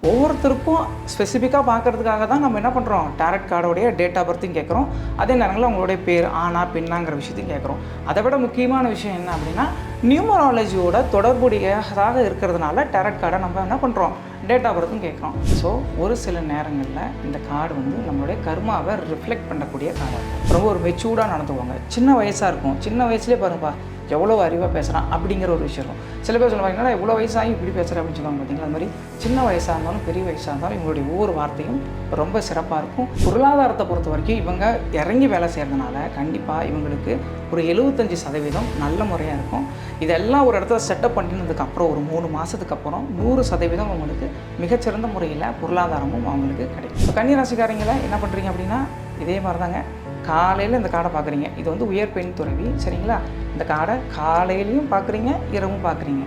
ஒவ்வொருத்தருக்கும் ஸ்பெசிஃபிக்காக பார்க்கறதுக்காக தான் நம்ம என்ன பண்ணுறோம், டேரட் கார்டோடைய டேட் ஆஃப் பர்த்தையும் கேட்குறோம், அதே நேரங்களில் அவங்களுடைய பேர் ஆனா பெண்ணாங்கிற விஷயத்தையும் கேட்குறோம். அதை விட முக்கியமான விஷயம் என்ன அப்படின்னா, நியூமராலஜியோட தொடர்புடையதாக இருக்கிறதுனால டேரட் கார்டை நம்ம என்ன பண்ணுறோம், டேட் ஆஃப் பர்த்தும் கேட்குறோம். ஸோ ஒரு சில நேரங்களில் இந்த கார்டு வந்து நம்மளுடைய கர்மாவை ரிஃப்ளெக்ட் பண்ணக்கூடிய கார்டாக இருக்கும். ரொம்ப ஒரு மெச்சூர்டாக நடந்துக்குவாங்க. சின்ன வயசாக இருக்கும், சின்ன வயசுலேயே பாருங்கப்பா எவ்வளோ அறிவாக பேசுகிறான் அப்படிங்கிற ஒரு விஷயம் இருக்கும். சில பேர் சொல்லுவாங்க, என்னடா இவ்வளோ வயசாகி இப்படி பேசுகிறேன் அப்படின்னு சொல்லுவாங்க. பார்த்தீங்களா, அது மாதிரி சின்ன வயசாக இருந்தாலும் பெரிய வயசாக இருந்தாலும் இவங்களுடைய ஒவ்வொரு வார்த்தையும் ரொம்ப சிறப்பாக இருக்கும். பொருளாதாரத்தை பொறுத்த வரைக்கும் இவங்க இறங்கி வேலை செய்கிறதுனால கண்டிப்பாக இவங்களுக்கு ஒரு 75% நல்ல முறையாக இருக்கும். இதெல்லாம் ஒரு இடத்துல செட்டப் பண்ணினதுக்கப்புறம் ஒரு 3 மாதத்துக்கு அப்புறம் 100% அவங்களுக்கு மிகச்சிறந்த முறையில் பொருளாதாரமும் அவங்களுக்கு கிடைக்கும். இப்போ கன்னிராசிக்காரங்களை என்ன பண்ணுறீங்க அப்படின்னா, இதே மாதிரி தாங்க. காலையில் இந்த கார்டை பார்க்குறீங்க, இது வந்து உயர் பெண் துறவி, சரிங்களா? இந்த கார்டை காலையிலையும் பார்க்குறீங்க, இரவும் பார்க்குறீங்க.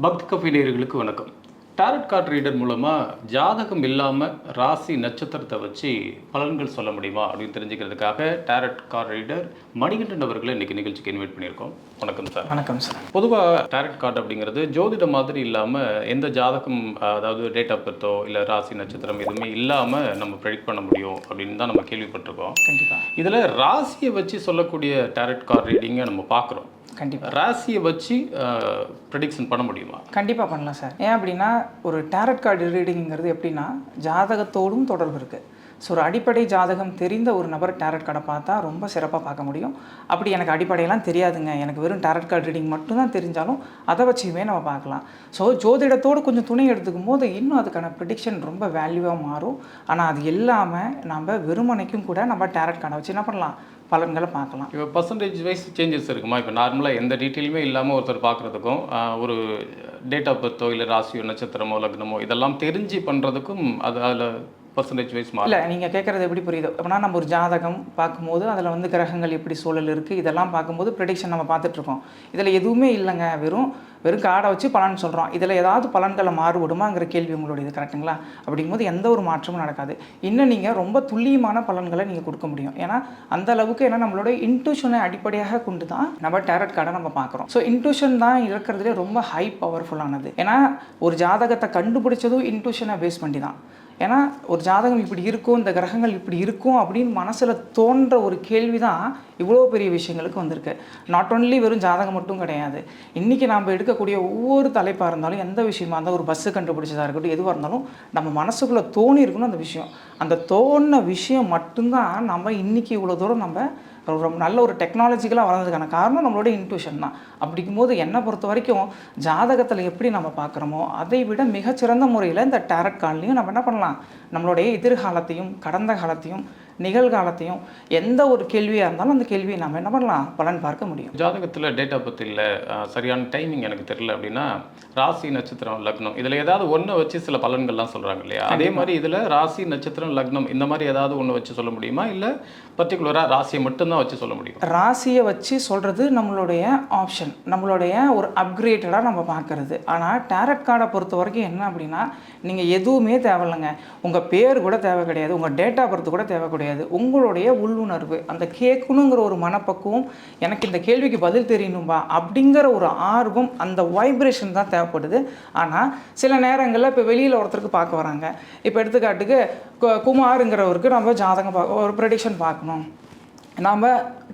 பக்தி கஃபே நேயர்களுக்கு வணக்கம். டாரட் கார்ட் ரீடர் மூலமாக ஜாதகம் இல்லாமல் ராசி நட்சத்திரத்தை வச்சு பலன்கள் சொல்ல முடியுமா அப்படின்னு தெரிஞ்சுக்கிறதுக்காக டாரட் கார்ட் ரீடர் மணிகண்டன் அவர்களை இன்றைக்கி நிகழ்ச்சிக்கு இன்வைட் பண்ணியிருக்கோம். வணக்கம் சார். வணக்கம் சார். பொதுவாக டாரட் கார்டு அப்படிங்கிறது ஜோதிடம் மாதிரி இல்லாமல் எந்த ஜாதகம், அதாவது டேட் ஆஃப் பர்த்தோ இல்லை ராசி நட்சத்திரம் எதுவுமே இல்லாமல் நம்ம ப்ரெடிக்ட் பண்ண முடியும் அப்படின்னு தான் நம்ம கேள்விப்பட்டிருக்கோம். கண்டிப்பாக இதில் ராசியை வச்சு சொல்லக்கூடிய டாரட் கார்ட் ரீடிங்கை நம்ம பார்க்குறோம். கண்டிப்பாக ராசியை வச்சு ப்ரெடிக்ஷன் பண்ண முடியுமா? கண்டிப்பாக பண்ணலாம் சார். ஏன் அப்படின்னா, ஒரு டேரட் கார்டு ரீடிங்கிறது எப்படின்னா ஜாதகத்தோடும் தொடர்பு இருக்குது. ஸோ ஒரு அடிப்படை ஜாதகம் தெரிந்த ஒரு நபர் டேரட் கார்டை பார்த்தா ரொம்ப சிறப்பாக பார்க்க முடியும். அப்படி எனக்கு அடிப்படையெல்லாம் தெரியாதுங்க, எனக்கு வெறும் டேரட் கார்டு ரீடிங் மட்டும்தான் தெரிஞ்சாலும் அதை வச்சுமே நம்ம பார்க்கலாம். ஸோ ஜோதிடத்தோடு கொஞ்சம் துணை எடுத்துக்கும் போது இன்னும் அதுக்கான ப்ரிடிக்ஷன் ரொம்ப வேல்யூவாக மாறும். ஆனால் அது இல்லாமல் நம்ம வெறுமனைக்கும் கூட நம்ம டேரட் கார்டை வச்சு என்ன பண்ணலாம், பலன்களை பார்க்கலாம். இப்போ பர்சன்டேஜ் வைஸ் சேஞ்சஸ் இருக்குமா? இப்போ நார்மலாக எந்த டீட்டெயிலுமே இல்லாமல் ஒருத்தர் பார்க்குறதுக்கும் ஒரு டேட் ஆஃப் பர்த்தோ இல்லை ராசியோ நட்சத்திரமோ லக்னமோ இதெல்லாம் தெரிஞ்சு பண்ணுறதுக்கும் அதில் பர்சன்டேஜ் வைஸ் இல்லை, நீங்கள் கேட்குறது எப்படி புரியுது அப்படின்னா, நம்ம ஒரு ஜாதகம் பார்க்கும்போது அதில் வந்து கிரகங்கள் எப்படி சூழல் இருக்குது இதெல்லாம் பார்க்கும்போது ப்ரெடிக்ஷன் நம்ம பார்த்துட்ருக்கோம். இதில் எதுவுமே இல்லைங்க, வெறும் கார்டை வச்சு பலன் சொல்கிறோம். இதில் ஏதாவது பலன்களை மாறுபடுமாங்கிற கேள்வி உங்களுடைய இது கரெக்டுங்களா? அப்படிங்கும்போது எந்த ஒரு மாற்றமும் நடக்காது. இன்னும் நீங்கள் ரொம்ப துல்லியமான பலன்களை நீங்கள் கொடுக்க முடியும். ஏன்னா அந்த அளவுக்கு ஏன்னா நம்மளோட இன்ட்யூஷனை அடிப்படையாக கொண்டு தான் நம்ம டேரட் கார்டை நம்ம பார்க்குறோம். ஸோ இன்ட்யூஷன் தான் இருக்கிறதுலே ரொம்ப ஹை பவர்ஃபுல்லானது. ஏன்னா ஒரு ஜாதகத்தை கண்டுபிடிச்சதும் இன்ட்யூஷனை பேஸ் பண்ணி தான். ஏன்னா ஒரு ஜாதகம் இப்படி இருக்கும், இந்த கிரகங்கள் இப்படி இருக்கும் அப்படின்னு மனசில் தோன்ற ஒரு கேள்வி தான் இவ்வளோ பெரிய விஷயங்களுக்கு வந்திருக்கு. நாட் ஒன்லி வெறும் ஜாதகம் மட்டும் கிடையாது. இன்றைக்கி நாம் எடுக்கக்கூடிய ஒவ்வொரு தலைப்பாக இருந்தாலும், எந்த விஷயமா இருந்தாலும், ஒரு பஸ்ஸு கண்டுபிடிச்சதாக இருக்கட்டும், எதுவாக இருந்தாலும் நம்ம மனசுக்குள்ளே தோணி இருக்கணும் அந்த விஷயம். அந்த தோணின விஷயம் மட்டும்தான் நம்ம இன்றைக்கி இவ்வளோ தூரம் நம்ம ரொம்ப நல்ல ஒரு டெக்னாலஜிக்கலாக வளர்ந்ததுக்கான காரணம் நம்மளோட இன்ட்யூஷன் தான். அப்படிங்கும்போது என்னை பொறுத்த வரைக்கும் ஜாதகத்தில் எப்படி நம்ம பார்க்குறோமோ அதை விட மிகச்சிறந்த முறையில் இந்த டேரட் கார்ட்லையும் நம்ம என்ன பண்ணலாம், நம்மளுடைய எதிர்காலத்தையும் கடந்த காலத்தையும் நிகழ்காலத்தையும் எந்த ஒரு கேள்வியாக இருந்தாலும் அந்த கேள்வியை நம்ம என்ன பண்ணலாம், பலன் பார்க்க முடியும். ஜாதகத்தில் டேட் ஆஃப் பர்த் இல்லை, சரியான டைமிங் எனக்கு தெரியல அப்படின்னா ராசி நட்சத்திரம் லக்னம் இதில் ஏதாவது ஒன்றை வச்சு சில பலன்கள்லாம் சொல்கிறாங்க இல்லையா? அதே மாதிரி இதில் ராசி நட்சத்திரம் லக்னம் இந்த மாதிரி ஏதாவது ஒன்று வச்சு சொல்ல முடியுமா, இல்லை பர்டிகுலராக ராசியை மட்டும்தான் வச்சு சொல்ல முடியும்? ராசியை வச்சு சொல்கிறது நம்மளுடைய ஆப்ஷன், நம்மளுடைய ஒரு அப்கிரேட்டடாக நம்ம பார்க்குறது. ஆனால் டேரட் கார்டை பொறுத்த வரைக்கும் என்ன அப்படின்னா, நீங்கள் எதுவுமே தேவையில்லைங்க. உங்கள் பேர் கூட தேவை கிடையாது, உங்கள் டேட் ஆஃப் பர்த் கூட தேவை கிடையாது. உங்களுடைய உள்ளுணர்வு, அந்த கேட்கணுங்கிற ஒரு மனப்பக்குவம், எனக்கு இந்த கேள்விக்கு பதில் தெரியணும்பா அப்படிங்கிற ஒரு ஆர்வம், அந்த வைப்ரேஷன் தான் தேவைப்படுது. ஆனால் சில நேரங்களில் இப்போ வெளியில் ஒருத்தருக்கு பார்க்க வராங்க. இப்போ எடுத்துக்காட்டுக்கு குமாருங்கிறவருக்கு நம்ம ஜாதகம் ஒரு ப்ரெடிக்ஷன் பார்க்கணும். நாம்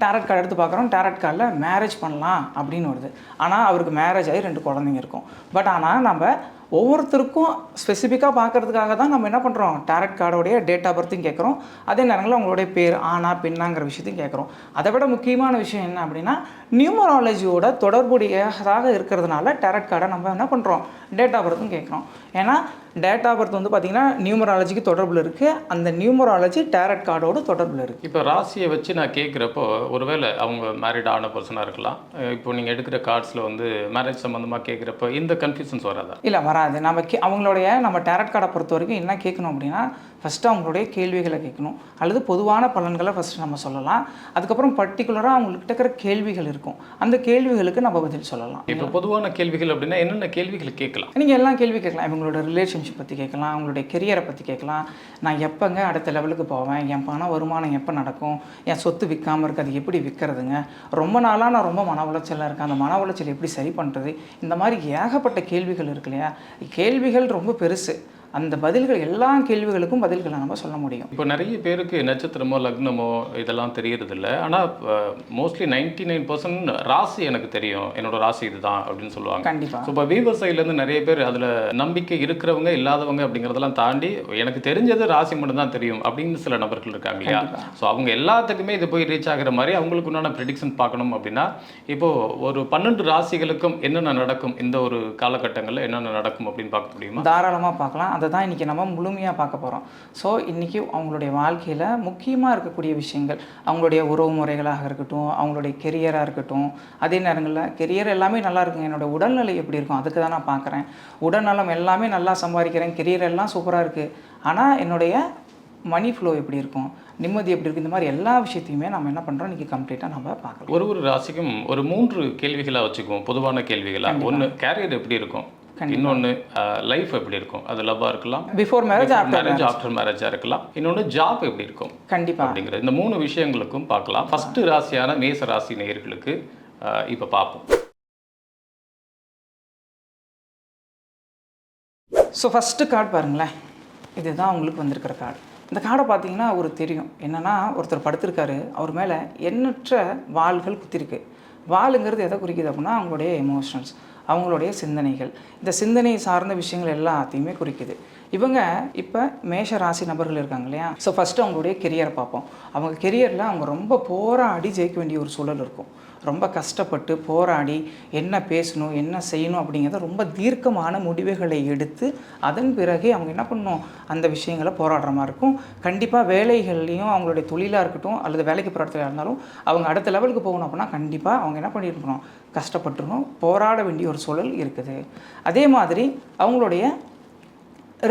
டேரட் கார்டு எடுத்து பார்க்குறோம், டேரட் கார்டில் மேரேஜ் பண்ணலாம் அப்படின்னு வருது. ஆனால் அவருக்கு மேரேஜ் ஆகி 2 குழந்தைங்க இருக்கும். பட் ஆனால் நம்ம ஒவ்வொருத்தருக்கும் ஸ்பெசிஃபிக்காக பார்க்குறதுக்காக தான் நம்ம என்ன பண்ணுறோம், டேரட் கார்டோடைய டேட் ஆஃப் பர்த்தையும் கேட்குறோம், அதே நேரங்களில் அவங்களுடைய பேர் ஆனா பெண்ணாங்கிற விஷயத்தையும் கேட்குறோம். அதை விட முக்கியமான விஷயம் என்ன அப்படின்னா, நியூமராலஜியோட தொடர்புடையதாக இருக்கிறதுனால டேரட் கார்டை நம்ம என்ன பண்ணுறோம், டேட் ஆஃப் பர்த்தும் கேட்குறோம். ஏன்னா டேட் ஆஃப் பர்த் வந்து பார்த்திங்கன்னா நியூமராலஜிக்கு தொடர்பில் இருக்குது, அந்த நியூமராலஜி டேரட் கார்டோட தொடர்பில் இருக்குது. இப்போ ராசியை வச்சு நான் கேட்குறப்போ ஒருவேளை அவங்க மேரிட் ஆன பர்சனாக இருக்கலாம். இப்போ நீங்கள் எடுக்கிற கார்ட்ஸில் வந்து மேரேஜ் சம்மந்தமாக கேட்குறப்போ இந்த கன்ஃபியூஷன்ஸ் வராதா? இல்லை, வராது. நம்ம அவங்களுடைய நம்ம டேரட் கார்டை பொறுத்த வரைக்கும் என்ன கேட்கணும் அப்படின்னா, ஃபஸ்ட்டு அவங்களுடைய கேள்விகளை கேட்கணும், அல்லது பொதுவான பலன்களை ஃபஸ்ட்டு நம்ம சொல்லலாம். அதுக்கப்புறம் பர்டிகுலராக அவங்கள்கிட்ட இருக்கிற கேள்விகள் இருக்கும், அந்த கேள்விகளுக்கு நம்ம பதில் சொல்லலாம். இப்போ பொதுவான கேள்விகள் அப்படின்னா என்னென்ன கேள்விகள் கேட்கலாம்? நீங்கள் எல்லா கேள்வி கேட்கலாம். இவங்களோட ரிலேஷன்ஷிப் பற்றி கேட்கலாம், அவங்களுடைய கெரியரை பற்றி கேட்கலாம். நான் எப்போங்க அடுத்த லெவலுக்கு போவேன், என் பண வருமானம் எப்போ நடக்கும், என் சொத்து விற்காமல் இருக்குது அது எப்படி விற்கிறதுங்க, ரொம்ப நாளாக நான் ரொம்ப மன உளைச்சலாக இருக்கேன், அந்த மன உளைச்சல் எப்படி சரி பண்ணுறது, இந்த மாதிரி ஏகப்பட்ட கேள்விகள் இருக்கு இல்லையா. கேள்விகள் ரொம்ப பெருசு. அந்த பதில்கள் எல்லா கேள்விகளுக்கும் பதில்களை நம்ம சொல்ல முடியும். இப்போ நிறைய பேருக்கு நட்சத்திரமோ லக்னமோ இதெல்லாம் தெரியறதில்ல. ஆனால் மோஸ்ட்லி 99% ராசி எனக்கு தெரியும், என்னோட ராசி இதுதான் அப்படின்னு சொல்லுவாங்க. கண்டிப்பாக. ஸோ இப்போ வீவர் சைட்லேருந்து நிறைய பேர் அதில் நம்பிக்கை இருக்கிறவங்க இல்லாதவங்க அப்படிங்கிறதெல்லாம் தாண்டி எனக்கு தெரிஞ்சது ராசி மட்டும்தான் தெரியும் அப்படின்னு சில நபர்கள் இருக்காங்க இல்லையா. ஸோ அவங்க எல்லாத்துக்குமே இது போய் ரீச் ஆகிற மாதிரி அவங்களுக்கு உண்டான ப்ரெடிக்ஷன் பார்க்கணும் அப்படின்னா இப்போது ஒரு 12 ராசிகளுக்கும் என்னென்ன நடக்கும், இந்த ஒரு காலகட்டங்களில் என்னென்ன நடக்கும் அப்படின்னு பார்க்க முடியுமா? தாராளமாக பார்க்கலாம். அதை தான் இன்றைக்கி நம்ம முழுமையாக பார்க்க போகிறோம். ஸோ இன்றைக்கி அவங்களுடைய வாழ்க்கையில் முக்கியமாக இருக்கக்கூடிய விஷயங்கள், அவங்களுடைய உறவு முறைகளாக இருக்கட்டும், அவங்களுடைய கெரியராக இருக்கட்டும், அதே நேரங்களில் கெரியர் எல்லாமே நல்லா இருக்குங்க, என்னோடய உடல்நிலை எப்படி இருக்கும் அதுக்கு தான் நான் பார்க்குறேன். உடல்நலம் எல்லாமே நல்லா சம்பாதிக்கிறேன், கெரியர் எல்லாம் சூப்பராக இருக்குது, ஆனால் என்னுடைய மணி ஃப்ளோ எப்படி இருக்கும், நிம்மதி எப்படி இருக்குது, இந்த மாதிரி எல்லா விஷயத்தையுமே நம்ம என்ன பண்ணுறோம் இன்றைக்கி கம்ப்ளீட்டாக நம்ம பார்க்கலாம். ஒரு ராசிக்கும் ஒரு 3 கேள்விகளாக வச்சுக்குவோம், பொதுவான கேள்விகளாக. ஒன்று கேரியர் எப்படி இருக்கும், இன்னொன்று லைஃப் எப்படி இருக்கும், அது லவ்வாக இருக்கலாம், பிஃபோர் மேரேஜ், ஆஃப்டர் மேரேஜாக இருக்கலாம், இன்னொன்று ஜாப் எப்படி இருக்கும் கண்டிப்பாக அப்படிங்கிற இந்த 3 விஷயங்களுக்கும் பார்க்கலாம். ஃபஸ்ட்டு ராசியான மேச ராசி நேயர்களுக்கு இப்போ பார்ப்போம். ஸோ ஃபஸ்ட்டு கார்டு பாருங்களேன், இதுதான் உங்களுக்கு வந்திருக்கிற கார்டு. இந்த கார்டை பார்த்தீங்கன்னா ஒரு தெரியும் என்னென்னா, ஒருத்தர் படுத்திருக்காரு, அவர் மேலே எண்ணற்ற வாள்கள் குத்திருக்கு. வாளுங்கிறது எதை குறிக்குது அப்படின்னா அவங்களுடைய எமோஷனல்ஸ், அவங்களுடைய சிந்தனைகள், இந்த சிந்தனை சார்ந்த விஷயங்கள் எல்லாத்தையுமே குறிக்குது. இவங்க இப்போ மேஷ ராசி நபர்கள் இருக்காங்க இல்லையா. ஸோ ஃபஸ்ட்டு அவங்களுடைய கெரியரை பார்ப்போம். அவங்க கெரியரில் அவங்க ரொம்ப போராடி ஜெயிக்க வேண்டிய ஒரு சூழல் இருக்கும். ரொம்ப கஷ்டப்பட்டு போராடி என்ன பேசணும் என்ன செய்யணும் அப்படிங்கிறத ரொம்ப தீர்க்கமான முடிவுகளை எடுத்து அதன் பிறகு அவங்க என்ன பண்ணணும் அந்த விஷயங்களை போராடுற மாதிரி இருக்கும். கண்டிப்பாக வேலைகள்லையும் அவங்களுடைய தொழிலாக இருக்கட்டும் அல்லது வேலைக்கு போராட்டத்தில் இருந்தாலும் அவங்க அடுத்த லெவலுக்கு போகணும் அப்படின்னா கண்டிப்பாக அவங்க என்ன பண்ணியிருக்கணும், கஷ்டப்பட்டுருக்கணும், போராட வேண்டிய ஒரு சூழல் இருக்குது. அதே மாதிரி அவங்களுடைய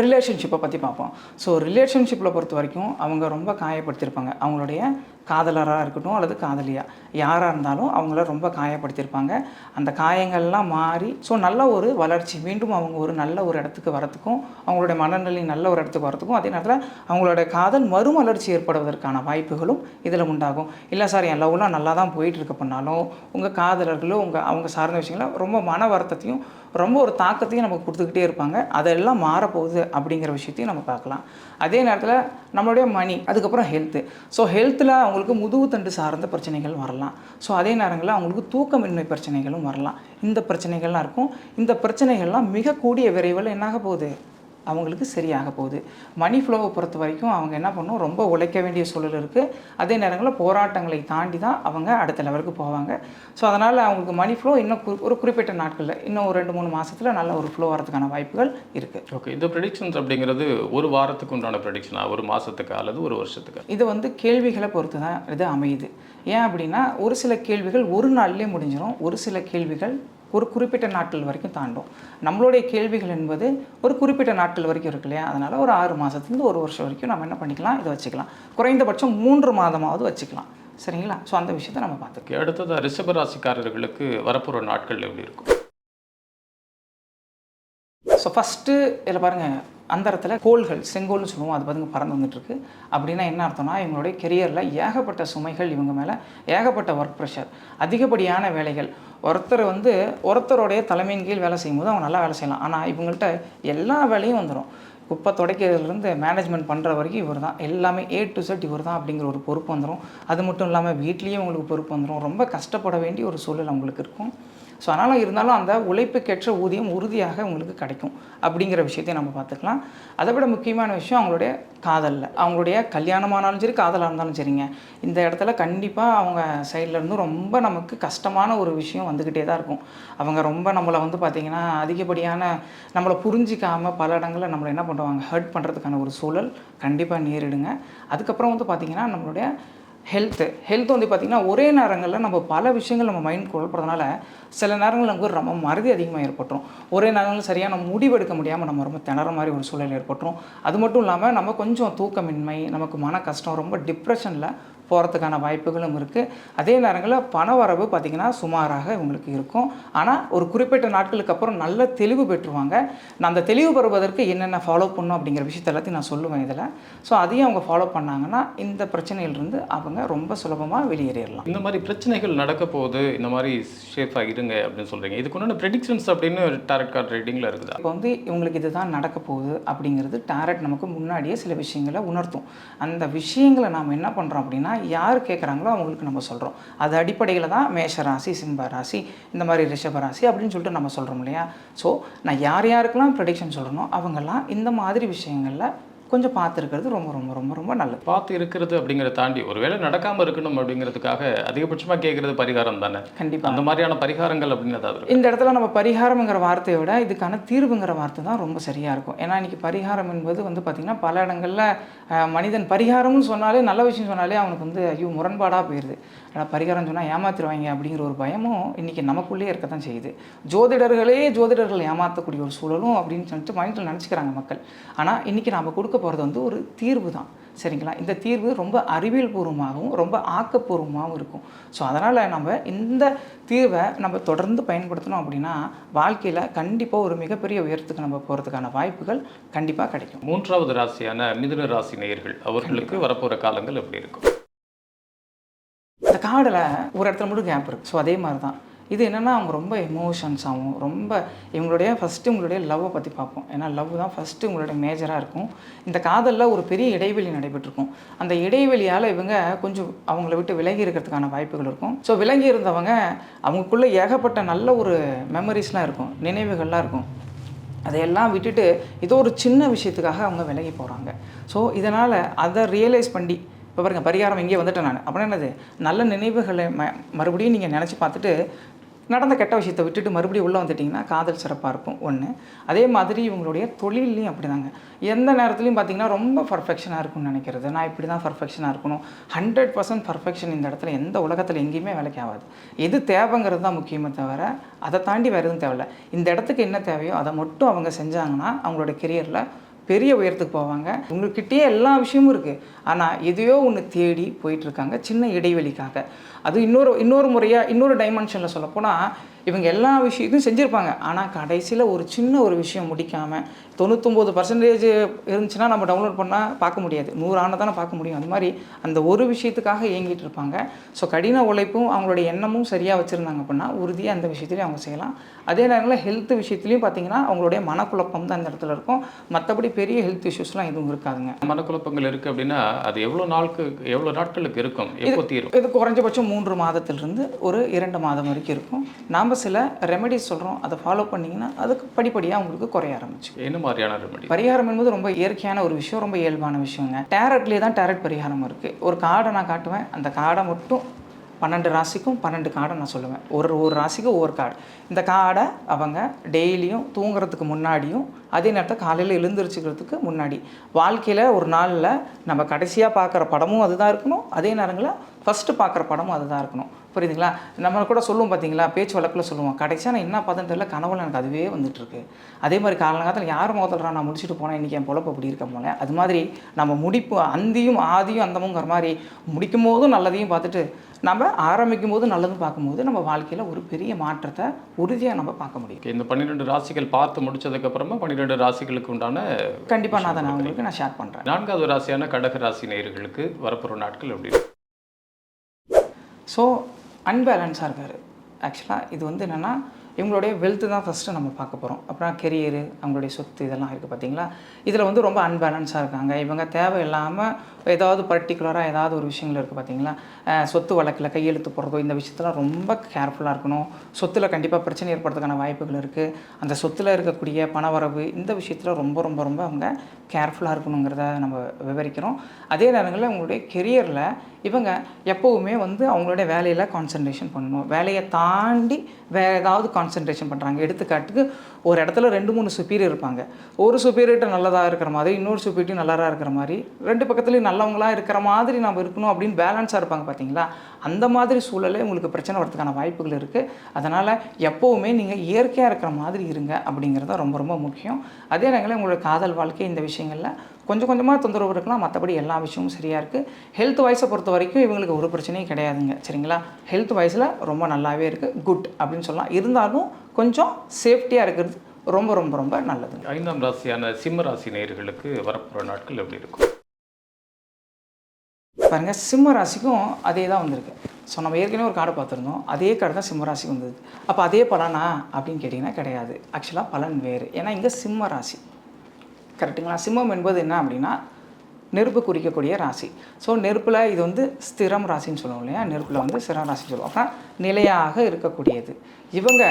ரிலேஷன்ஷிப்பை பற்றி பார்ப்போம். ஸோ ரிலேஷன்ஷிப்பில் பொறுத்த வரைக்கும் அவங்க ரொம்ப காயப்படுத்தியிருப்பாங்க. அவங்களுடைய காதலராக இருக்கட்டும் அல்லது காதலியாக யாராக இருந்தாலும் அவங்கள ரொம்ப காயப்படுத்தியிருப்பாங்க. அந்த காயங்கள்லாம் மாறி ஸோ நல்ல ஒரு வளர்ச்சி, மீண்டும் அவங்க ஒரு நல்ல ஒரு இடத்துக்கு வரத்துக்கும் அவங்களுடைய மனநிலை நல்ல ஒரு இடத்துக்கு வரத்துக்கும் அதே நேரத்தில் அவங்களோட காதல் மறுமலர்ச்சி ஏற்படுவதற்கான வாய்ப்புகளும் இதில் உண்டாகும். இல்லை சார் என் லவ்லாம் நல்லா தான் போயிட்டுருக்கு பண்ணாலும் உங்கள் காதலர்களோ அவங்க சார்ந்த விஷயங்கள ரொம்ப மன வருத்தத்தையும் ரொம்ப ஒரு தாக்கத்தையும் நமக்கு கொடுத்துக்கிட்டே இருப்பாங்க. அதெல்லாம் மாறப்போகுது அப்படிங்கிற விஷயத்தையும் நம்ம பார்க்கலாம். அதே நேரத்தில் நம்மளுடைய மணி, அதுக்கப்புறம் ஹெல்த்து. ஸோ ஹெல்த்தில் அவங்களுக்கு முதுகு தண்டு சார்ந்த பிரச்சனைகள் வரலாம். ஸோ அதே நேரங்களில் அவங்களுக்கு தூக்கமின்மை பிரச்சனைகளும் வரலாம். இந்த பிரச்சனைகள்லாம் இருக்கும். இந்த பிரச்சனைகள்லாம் மிக கூடிய விரைவில் என்னாக போகுது, அவங்களுக்கு சரியாக போகுது. மணி ஃப்ளோவை பொறுத்த வரைக்கும் அவங்க என்ன பண்ணணும், ரொம்ப உழைக்க வேண்டிய சூழல் இருக்குது. அதே நேரங்களில் போராட்டங்களை தாண்டி தான் அவங்க அடுத்த லெவலுக்கு போவாங்க. ஸோ அதனால் அவங்களுக்கு மணி ஃப்ளோ இன்னும் ஒரு குறிப்பிட்ட நாட்களில் இன்னும் ஒரு 2-3 மாதத்தில் நல்ல ஒரு ஃப்ளோ வரதுக்கான வாய்ப்புகள் இருக்குது. ஓகே, இந்த ப்ரெடிக்ஷன்ஸ் அப்படிங்கிறது ஒரு வாரத்துக்கு உண்டான ப்ரெடிக்ஷனா, ஒரு மாதத்துக்கு அல்லது ஒரு வருஷத்துக்கு? இது கேள்விகளை பொறுத்து தான் இது அமையுது. ஏன் அப்படின்னா ஒரு சில கேள்விகள் ஒரு நாள்லேயே முடிஞ்சிடும், ஒரு சில கேள்விகள் ஒரு குறிப்பிட்ட நாட்கள் வரைக்கும் தாண்டும். நம்மளுடைய கேள்விகள் என்பது ஒரு குறிப்பிட்ட நாட்கள் வரைக்கும் இருக்கு இல்லையா. அதனால் ஒரு 6 மாதத்துலேருந்து 1 வருஷம் வரைக்கும் நம்ம என்ன பண்ணிக்கலாம், இதை வச்சுக்கலாம். குறைந்தபட்சம் 3 மாதமாவது வச்சுக்கலாம். சரிங்களா. ஸோ அந்த விஷயத்தை நம்ம பார்த்துக்கலாம். அடுத்தது ரிஷபராசிக்காரர்களுக்கு வரப்போகிற நாட்கள் எப்படி இருக்கும்? ஸோ ஃபஸ்ட்டு இதில் பாருங்கள், அந்த இடத்துல கோள்கள், செங்கோல்னு சொல்லுவோம், அது பாருங்க பறந்து வந்துட்டுருக்கு. அப்படின்னா என்ன அர்த்தம்னா இவங்களுடைய கெரியரில் ஏகப்பட்ட சுமைகள், இவங்க மேலே ஏகப்பட்ட ஒர்க் ப்ரெஷர், அதிகப்படியான வேலைகள். ஒருத்தருடைய தலைமையின் கீழ் வேலை செய்யும்போது அவங்க நல்லா வேலை செய்யலாம். ஆனால் இவங்கள்ட்ட எல்லா வேலையும் வந்துடும். குப்பை துடைக்கிறதுலேருந்து மேனேஜ்மெண்ட் பண்ணுற வரைக்கும் இவர் தான், எல்லாமே A to Z இவர் தான் அப்படிங்கிற ஒரு பொறுப்பு வந்துடும். அது மட்டும் இல்லாமல் வீட்லேயும் உங்களுக்கு பொறுப்பு வந்துடும். ரொம்ப கஷ்டப்பட வேண்டிய ஒரு சூழல் அவங்களுக்கு இருக்கும். ஸோ அதனால் இருந்தாலும் அந்த உழைப்புக்கேற்ற ஊதியம் உறுதியாக உங்களுக்கு கிடைக்கும் அப்படிங்கிற விஷயத்தையும் நம்ம பார்த்துக்கலாம். அதை விட முக்கியமான விஷயம் அவங்களுடைய காதலில், அவங்களுடைய கல்யாணமானாலும் சரி காதலாக இருந்தாலும் சரிங்க, இந்த இடத்துல கண்டிப்பாக அவங்க சைட்லேருந்து ரொம்ப நமக்கு கஷ்டமான ஒரு விஷயம் வந்துக்கிட்டே தான் இருக்கும். அவங்க ரொம்ப நம்மளை பார்த்திங்கன்னா அதிகப்படியான நம்மளை புரிஞ்சிக்காமல் பல இடங்களில் நம்மளை என்ன பண்ணுவாங்க, ஹர்ட் பண்ணுறதுக்கான ஒரு சூழல் கண்டிப்பாக நேரிடுங்க. அதுக்கப்புறம் பார்த்திங்கன்னா நம்மளுடைய ஹெல்த் வந்து பார்த்திங்கன்னா ஒரே நேரங்களில் நம்ம பல விஷயங்கள் நம்ம மைண்ட் குழப்பறதுனால சில நேரங்களில் நமக்கு ரொம்ப மறதி அதிகமாக ஏற்பட்டுரும். ஒரே நேரங்களில் சரியான முடிவெடுக்க முடியாமல் நம்ம ரொம்ப திணற மாதிரி ஒரு சூழல் ஏற்பட்டுரும். அது மட்டும் இல்லாமல் நம்ம கொஞ்சம் தூக்கமின்மை, நமக்கு மன கஷ்டம், ரொம்ப டிப்ரெஷனில் போகிறதுக்கான வாய்ப்புகளும் இருக்குது. அதே நேரங்களில் பணவரவு பார்த்திங்கன்னா சுமாராக இவங்களுக்கு இருக்கும். ஆனால் ஒரு குறிப்பிட்ட நாட்களுக்கு அப்புறம் நல்ல தெளிவு பெற்றுருவாங்க. நான் அந்த தெளிவு பெறுவதற்கு என்னென்ன ஃபாலோ பண்ணணும் அப்படிங்கிற விஷயத்தை எல்லாத்தையும் நான் சொல்லுவேன் இதில். ஸோ அதையும் அவங்க ஃபாலோ பண்ணாங்கன்னா இந்த பிரச்சனையிலிருந்து அவங்க ரொம்ப சுலபமாக வெளியேறிடலாம். இந்த மாதிரி பிரச்சனைகள் நடக்க போகுது, இந்த மாதிரி சேஃபாக இருங்க அப்படின்னு சொல்கிறீங்க. இதுக்கு ஒன்று ப்ரெடிக்ஷன்ஸ் அப்படின்னு டாரட் கார்ட் ரீடிங்கில் இருக்குதா? இப்போ வந்து இவங்களுக்கு இதுதான் நடக்க போகுது அப்படிங்கிறது டாரட் நமக்கு முன்னாடியே சில விஷயங்களை உணர்த்தும். அந்த விஷயங்களை நாம் என்ன பண்ணுறோம் அப்படின்னா, யார் கேட்குறாங்களோ அவங்களுக்கு நம்ம சொல்கிறோம். அது அடிப்படையில் தான் மேஷ ராசி, சிம்ம ராசி, இந்த மாதிரி ரிஷப ராசி அப்படின்னு சொல்லிட்டு நம்ம சொல்கிறோம் இல்லையா. ஸோ நான் யார் யாருக்கெல்லாம் ப்ரெடிக்ஷன் சொல்லணும் அவங்கெல்லாம் இந்த மாதிரி விஷயங்களில் கொஞ்சம் பார்த்துருக்கிறது ரொம்ப ரொம்ப ரொம்ப ரொம்ப நல்லது. பார்த்து இருக்கிறது அப்படிங்கிறத தாண்டி ஒருவேளை நடக்காமல் இருக்கணும் அப்படிங்கிறதுக்காக அதிகபட்சமாக கேட்குறது பரிகாரம் தானே? கண்டிப்பாக அந்த மாதிரியான பரிகாரங்கள் அப்படின்னு ஏதாவது இந்த இடத்துல நம்ம பரிகாரம்ங்கிற வார்த்தையை விட இதுக்கான தீர்வுங்கிற வார்த்தை தான் ரொம்ப சரியாக இருக்கும். ஏன்னா இன்றைக்கி பரிகாரம் என்பது வந்து பார்த்திங்கன்னா பல இடங்களில் மனிதன் பரிகாரம்னு சொன்னாலே, நல்ல விஷயம் சொன்னாலே அவனுக்கு வந்து ஐயோ முரண்பாடாக போயிடுது. ஆனால் பரிகாரம் சொன்னால் ஏமாத்திடுவாங்க அப்படிங்கிற ஒரு பயமும் இன்றைக்கி நமக்குள்ளேயே இருக்க தான் செய்யுது. ஜோதிடர்கள் ஏமாற்றக்கூடிய ஒரு சூழலும் அப்படின்னு சொல்லிட்டு மைண்டில் நினச்சிக்கிறாங்க மக்கள். ஆனால் இன்றைக்கி நாம் கொடுக்க போகிறது வந்து ஒரு தீர்வு தான். சரிங்களா? இந்த தீர்வு ரொம்ப அறிவியல் பூர்வமாகவும் ரொம்ப ஆக்கப்பூர்வமாகவும் இருக்கும். ஸோ அதனால் நம்ம இந்த தீர்வை நம்ம தொடர்ந்து பயன்படுத்தணும் அப்படின்னா வாழ்க்கையில் கண்டிப்பாக ஒரு மிகப்பெரிய உயரத்துக்கு நம்ம போகிறதுக்கான வாய்ப்புகள் கண்டிப்பாக கிடைக்கும். மூன்றாவது ராசியான மிதுன ராசி நேயர்கள் அவர்களுக்கு வரப்போகிற காலங்கள் எப்படி இருக்கும்? இந்த கார்டில் ஒரு இடத்துல மட்டும் கேப் இருக்குது. ஸோ அதே மாதிரி தான் இது என்னென்னா, அவங்க ரொம்ப எமோஷன்ஸாகவும் ரொம்ப உங்களுடைய லவ்வை பற்றி பார்ப்போம். ஏன்னா லவ் தான் ஃபஸ்ட்டு உங்களுடைய மேஜராக இருக்கும். இந்த காதலில் ஒரு பெரிய இடைவெளி நடைபெற்றிருக்கும். அந்த இடைவெளியால் இவங்க கொஞ்சம் அவங்கள விட்டு விலகி இருக்கிறதுக்கான வாய்ப்புகள் இருக்கும். ஸோ விலகி இருந்தவங்க அவங்களுக்குள்ளே ஏகப்பட்ட நல்ல ஒரு மெமரிஸ்லாம் இருக்கும், நினைவுகள்லாம் இருக்கும். அதையெல்லாம் விட்டுட்டு ஏதோ ஒரு சின்ன விஷயத்துக்காக அவங்க விலகி போகிறாங்க. ஸோ இதனால் அதை ரியலைஸ் பண்ணி இப்போ பாருங்கள், பரிகாரம் இங்கே வந்துட்டேன் நான் அப்படின்னா என்னது, நல்ல நினைவுகளை மறுபடியும் நீங்கள் நினச்சி பார்த்துட்டு நடந்த கெட்ட விஷயத்தை விட்டுட்டு மறுபடியும் உள்ளே வந்துட்டிங்கன்னா காதல் சிறப்பாக இருக்கும் ஒன்று. அதே மாதிரி இவங்களுடைய தொழிலையும் அப்படி தாங்க. எந்த நேரத்துலையும் பார்த்திங்கன்னா ரொம்ப பர்ஃபெக்ஷனாக இருக்கும்னு நினைக்கிறது. நான் இப்படி தான் பர்ஃபெக்ஷனாக இருக்கணும், 100% பர்ஃபெக்ஷன் இந்த இடத்துல எந்த உலகத்தில் எங்கேயுமே வேலைக்கு ஆகாது. எது தேவைங்கிறது தான் முக்கியமே தவிர அதை தாண்டி வேறு எதுவும் தேவையில்லை. இந்த இடத்துக்கு என்ன தேவையோ அதை மட்டும் அவங்க செஞ்சாங்கன்னா அவங்களோட கெரியரில் பெரிய உயரத்துக்கு போவாங்க. உங்கள்கிட்டயே எல்லா விஷயமும் இருக்குது, ஆனால் எதையோ ஒன்று தேடி போயிட்டுருக்காங்க சின்ன இடைவெளிக்காக. அது இன்னொரு முறையாக இன்னொரு டைமென்ஷனில் சொல்லப்போனால் இவங்க எல்லா விஷயத்தையும் செஞ்சுருப்பாங்க. ஆனால் கடைசியில் ஒரு சின்ன ஒரு விஷயம் முடிக்காமல் 99% இருந்துச்சுன்னா நம்ம டவுன்லோட் பண்ணால் பார்க்க முடியாது, 100 ஆனால் தானே பார்க்க முடியும். அந்த மாதிரி அந்த ஒரு விஷயத்துக்காக இயங்கிட்டு இருப்பாங்க. ஸோ கடின உழைப்பும் அவங்களுடைய எண்ணமும் சரியாக வச்சுருந்தாங்க அப்படின்னா உறுதியாக அந்த விஷயத்துலையும் அவங்க செய்யலாம். அதே நேரத்தில் ஹெல்த் விஷயத்துலையும் பார்த்திங்கன்னா அவங்களுடைய மனக்குழப்பம் தான் இந்த இடத்துல இருக்கும். மற்றபடி பெரிய ஹெல்த் இஷ்யூஸ்லாம் எதுவும் இருக்காதுங்க. மனக்குழப்பங்கள் இருக்குது அப்படின்னா அது எவ்வளோ நாட்களுக்கு இருக்கும், எப்போ தீரும்? இது குறைஞ்சபட்சம் 3 மாதத்திலிருந்து ஒரு 2 மாதம் வரைக்கும் இருக்கும். நாம் சில ரெமெடிஸ் சொல்கிறோம், அதை ஃபாலோ பண்ணிங்கன்னா அதுக்கு படிப்படியாக உங்களுக்கு குறைய ஆரம்பிச்சு. என்ன மாதிரியான ரெமெடி? பரிகாரம் என்பது ரொம்ப இயற்கையான ஒரு விஷயம், ரொம்ப இயல்பான விஷயங்க. டேரட்லேயே தான் டேரட் பரிகாரம் இருக்குது. ஒரு கார்டை நான் காட்டுவேன், அந்த கார்டை மட்டும் 12 ராசிக்கும் 12 கார்டை நான் சொல்லுவேன். ஒரு ராசிக்கு ஒவ்வொரு கார்டு. இந்த கார்டை அவங்க டெய்லியும் தூங்குறதுக்கு முன்னாடியும் அதே நேரத்தில் காலையில் எழுந்திரிச்சிக்கிறதுக்கு முன்னாடி வாழ்க்கையில் ஒரு நாளில் நம்ம கடைசியாக பார்க்குற படமும் அதுதான் இருக்கணும், அதே நேரங்களில் ஃபஸ்ட்டு பார்க்குற படமும் அதுதான் இருக்கணும். புரியுதுங்களா? நம்ம கூட சொல்லுவோம் பார்த்தீங்களா, பேச்சு வழக்கில் சொல்லுவோம், கடைசியாக நான் என்ன பார்த்தேன்னு தெரியல, கனவுல எனக்கு அதுவே வந்துட்டுருக்கு. அதே மாதிரி காலங்காலத்தில் யார் முதல்றா நான் முடிச்சுட்டு போனேன், இன்றைக்கி என் பொழப்பு அப்படி இருக்க போல. அது மாதிரி நம்ம முடிப்பு அந்தியும் ஆதியும் அந்தமுங்கிற மாதிரி முடிக்கும் போதும் நல்லதையும் பார்த்துட்டு நம்ம ஆரம்பிக்கும் போது நல்லதும் பார்க்கும்போது நம்ம வாழ்க்கையில் ஒரு பெரிய மாற்றத்தை உறுதியாக நம்ம பார்க்க முடியும். இந்த 12 ராசிகள் பார்த்து முடிச்சதுக்கப்புறமா 12 ராசிகளுக்கு உண்டான கண்டிப்பாக நான் உங்களுக்கு ஷேர் பண்ணுறேன். 4வது ராசியான கடக ராசி நேயர்களுக்கு வரப்போகிற நாட்கள் எப்படி? ஸோ அன்பேலன்ஸாக இருக்கார். ஆக்சுவலாக இது வந்து என்னென்னா இவங்களுடைய வெல்த்து தான் ஃபஸ்ட்டு நம்ம பார்க்க போகிறோம். அப்புறம் கெரியரு, அவங்களுடைய சொத்து இதெல்லாம் இருக்குது பார்த்தீங்களா. இதில் வந்து ரொம்ப அன்பேலன்ஸாக இருக்காங்க. இவங்க தேவையில்லாமல் ஏதாவது பர்டிகுலராக ஏதாவது ஒரு விஷயங்கள் இருக்குது பார்த்தீங்களா, சொத்து வழக்கில் கையெழுத்து போடுறதோ இந்த விஷயத்தில் ரொம்ப கேர்ஃபுல்லாக இருக்கணும். சொத்தில் கண்டிப்பாக பிரச்சனை ஏற்படுறதுக்கான வாய்ப்புகள் இருக்குது. அந்த சொத்தில் இருக்கக்கூடிய பணவரவு இந்த விஷயத்தில் ரொம்ப ரொம்ப ரொம்ப அவங்க கேர்ஃபுல்லாக இருக்கணுங்கிறத நம்ம விவரிக்கிறோம். அதே நேரங்களில் அவங்களுடைய கெரியரில் இவங்க எப்போவுமே வந்து அவங்களுடைய வேலையில் கான்சன்ட்ரேஷன் பண்ணணும். வேலையை தாண்டி வேறு ஏதாவது கான்சன்ட்ரேஷன் பண்ணுறாங்க. எடுத்துக்காட்டுக்கு ஒரு இடத்துல 2-3 சுப்பீரியர் இருப்பாங்க. ஒரு சுப்பீரியர்கிட்ட நல்லதாக இருக்கிற மாதிரி இன்னொரு சுப்பீரியர் நல்லதாக இருக்கிற மாதிரி 2 பக்கத்துலேயும் நல்ல நல்லவங்களாக இருக்கிற மாதிரி நம்ம இருக்கணும் அப்படின்னு பேலன்ஸாக இருப்பாங்க பார்த்தீங்களா, அந்த மாதிரி சூழலே உங்களுக்கு பிரச்சனை வரதுக்கான வாய்ப்புகள் இருக்குது. அதனால் எப்போவுமே நீங்கள் இயற்கையாக இருக்கிற மாதிரி இருங்க அப்படிங்கிறது ரொம்ப ரொம்ப முக்கியம். அதே நேரத்தில் உங்களோட காதல் வாழ்க்கை இந்த விஷயங்களில் கொஞ்சம் கொஞ்சமாக தொந்தரவு இருக்கலாம், மற்றபடி எல்லா விஷயமும் சரியாக இருக்குது. ஹெல்த் வைஸை பொறுத்த வரைக்கும் இவங்களுக்கு ஒரு பிரச்சனையும் கிடையாதுங்க, சரிங்களா. ஹெல்த் வைஸில் ரொம்ப நல்லாவே இருக்குது, குட் அப்படின்னு சொல்லலாம். இருந்தாலும் கொஞ்சம் சேஃப்டியாக இருக்கிறது ரொம்ப ரொம்ப ரொம்ப நல்லது. 5ஆம் ராசியான சிம்ம ராசி நேயர்களுக்கு வரப்போகிற நாட்கள் எப்படி இருக்கும்? பாருங்கள், சிம்ம ராசிக்கும் அதே தான் வந்திருக்கு. ஸோ நம்ம ஏற்கனவே ஒரு கார்டை பார்த்துருந்தோம், அதே கார்டு தான் சிம்ம ராசிக்கு வந்தது. அப்போ அதே பலனா அப்படின்னு கேட்டிங்கன்னா கிடையாது. ஆக்சுவலாக பலன் வேறு. ஏன்னா இங்கே சிம்ம ராசி, கரெக்டுங்களா. சிம்மம் என்பது என்ன அப்படின்னா நெருப்பு குறிக்கக்கூடிய ராசி. ஸோ நெருப்பில் இது வந்து ஸ்திரம் ராசின்னு சொல்லுவோம் இல்லையா, நெருப்பில் வந்து ஸ்திரம் ராசின்னு சொல்லுவோம். அப்போ நிலையாக இருக்கக்கூடியது. இவங்க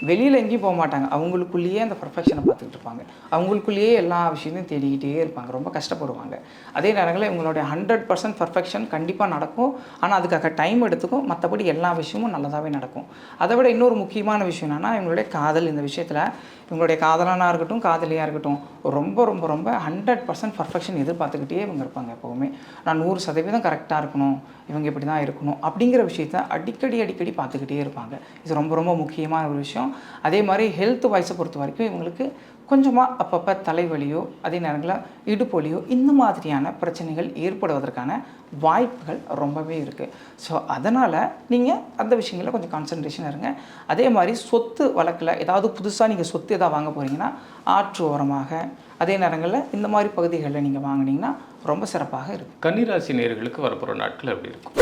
வெளியில் எங்கேயும் போக மாட்டாங்க, அவங்களுக்குள்ளேயே அந்த பர்ஃபெக்ஷனை பார்த்துக்கிட்டு இருப்பாங்க, அவங்களுக்குள்ளேயே எல்லா விஷயத்தையும் தேடிக்கிட்டே இருப்பாங்க, ரொம்ப கஷ்டப்படுவாங்க. அதே நேரங்களில் இவங்களுடைய 100% பர்ஃபெக்ஷன் கண்டிப்பாக நடக்கும். ஆனால் அதுக்காக டைம் எடுத்துக்கும், மற்றபடி எல்லா விஷயமும் நல்லதாகவே நடக்கும். அதை விட இன்னொரு முக்கியமான விஷயம் என்னென்னா இவங்களுடைய காதல். இந்த விஷயத்தில் இவங்களுடைய காதலனாக இருக்கட்டும், காதலியாக இருக்கட்டும், ரொம்ப ரொம்ப ரொம்ப 100% பர்ஃபெக்ஷன் எதிர்பார்த்துக்கிட்டே இவங்க இருப்பாங்க. எப்போவுமே நான் 100% கரெக்டாக இருக்கணும், இவங்க இப்படி தான் இருக்கணும் அப்படிங்கிற விஷயத்த அடிக்கடி பார்த்துக்கிட்டே இருப்பாங்க. இது ரொம்ப ரொம்ப முக்கியமான ஒரு விஷயம். அதே மாதிரி ஹெல்த் வைஸை பொறுத்த வரைக்கும் இவங்களுக்கு கொஞ்சமாக அப்பப்போ தலைவலியோ, அதே நேரங்களில் இடுப்பொலியோ, இந்த மாதிரியான பிரச்சனைகள் ஏற்படுவதற்கான வாய்ப்புகள் ரொம்பவே இருக்குது. ஸோ அதனால் நீங்கள் அந்த விஷயங்களில் கொஞ்சம் கான்சன்ட்ரேஷன் இருங்க. அதே மாதிரி சொத்து வழக்கில் ஏதாவது புதுசாக நீங்கள் சொத்து எதாவது வாங்க போகிறீங்கன்னா ஆற்று ஓரமாக, அதே நேரங்களில் இந்த மாதிரி பகுதிகளில் நீங்கள் வாங்கினீங்கன்னா ரொம்ப சிறப்பாக இருக்கும். கன்னிராசி நேயர்களுக்கு வரப்போகிற நாட்கள் எப்படி இருக்கும்?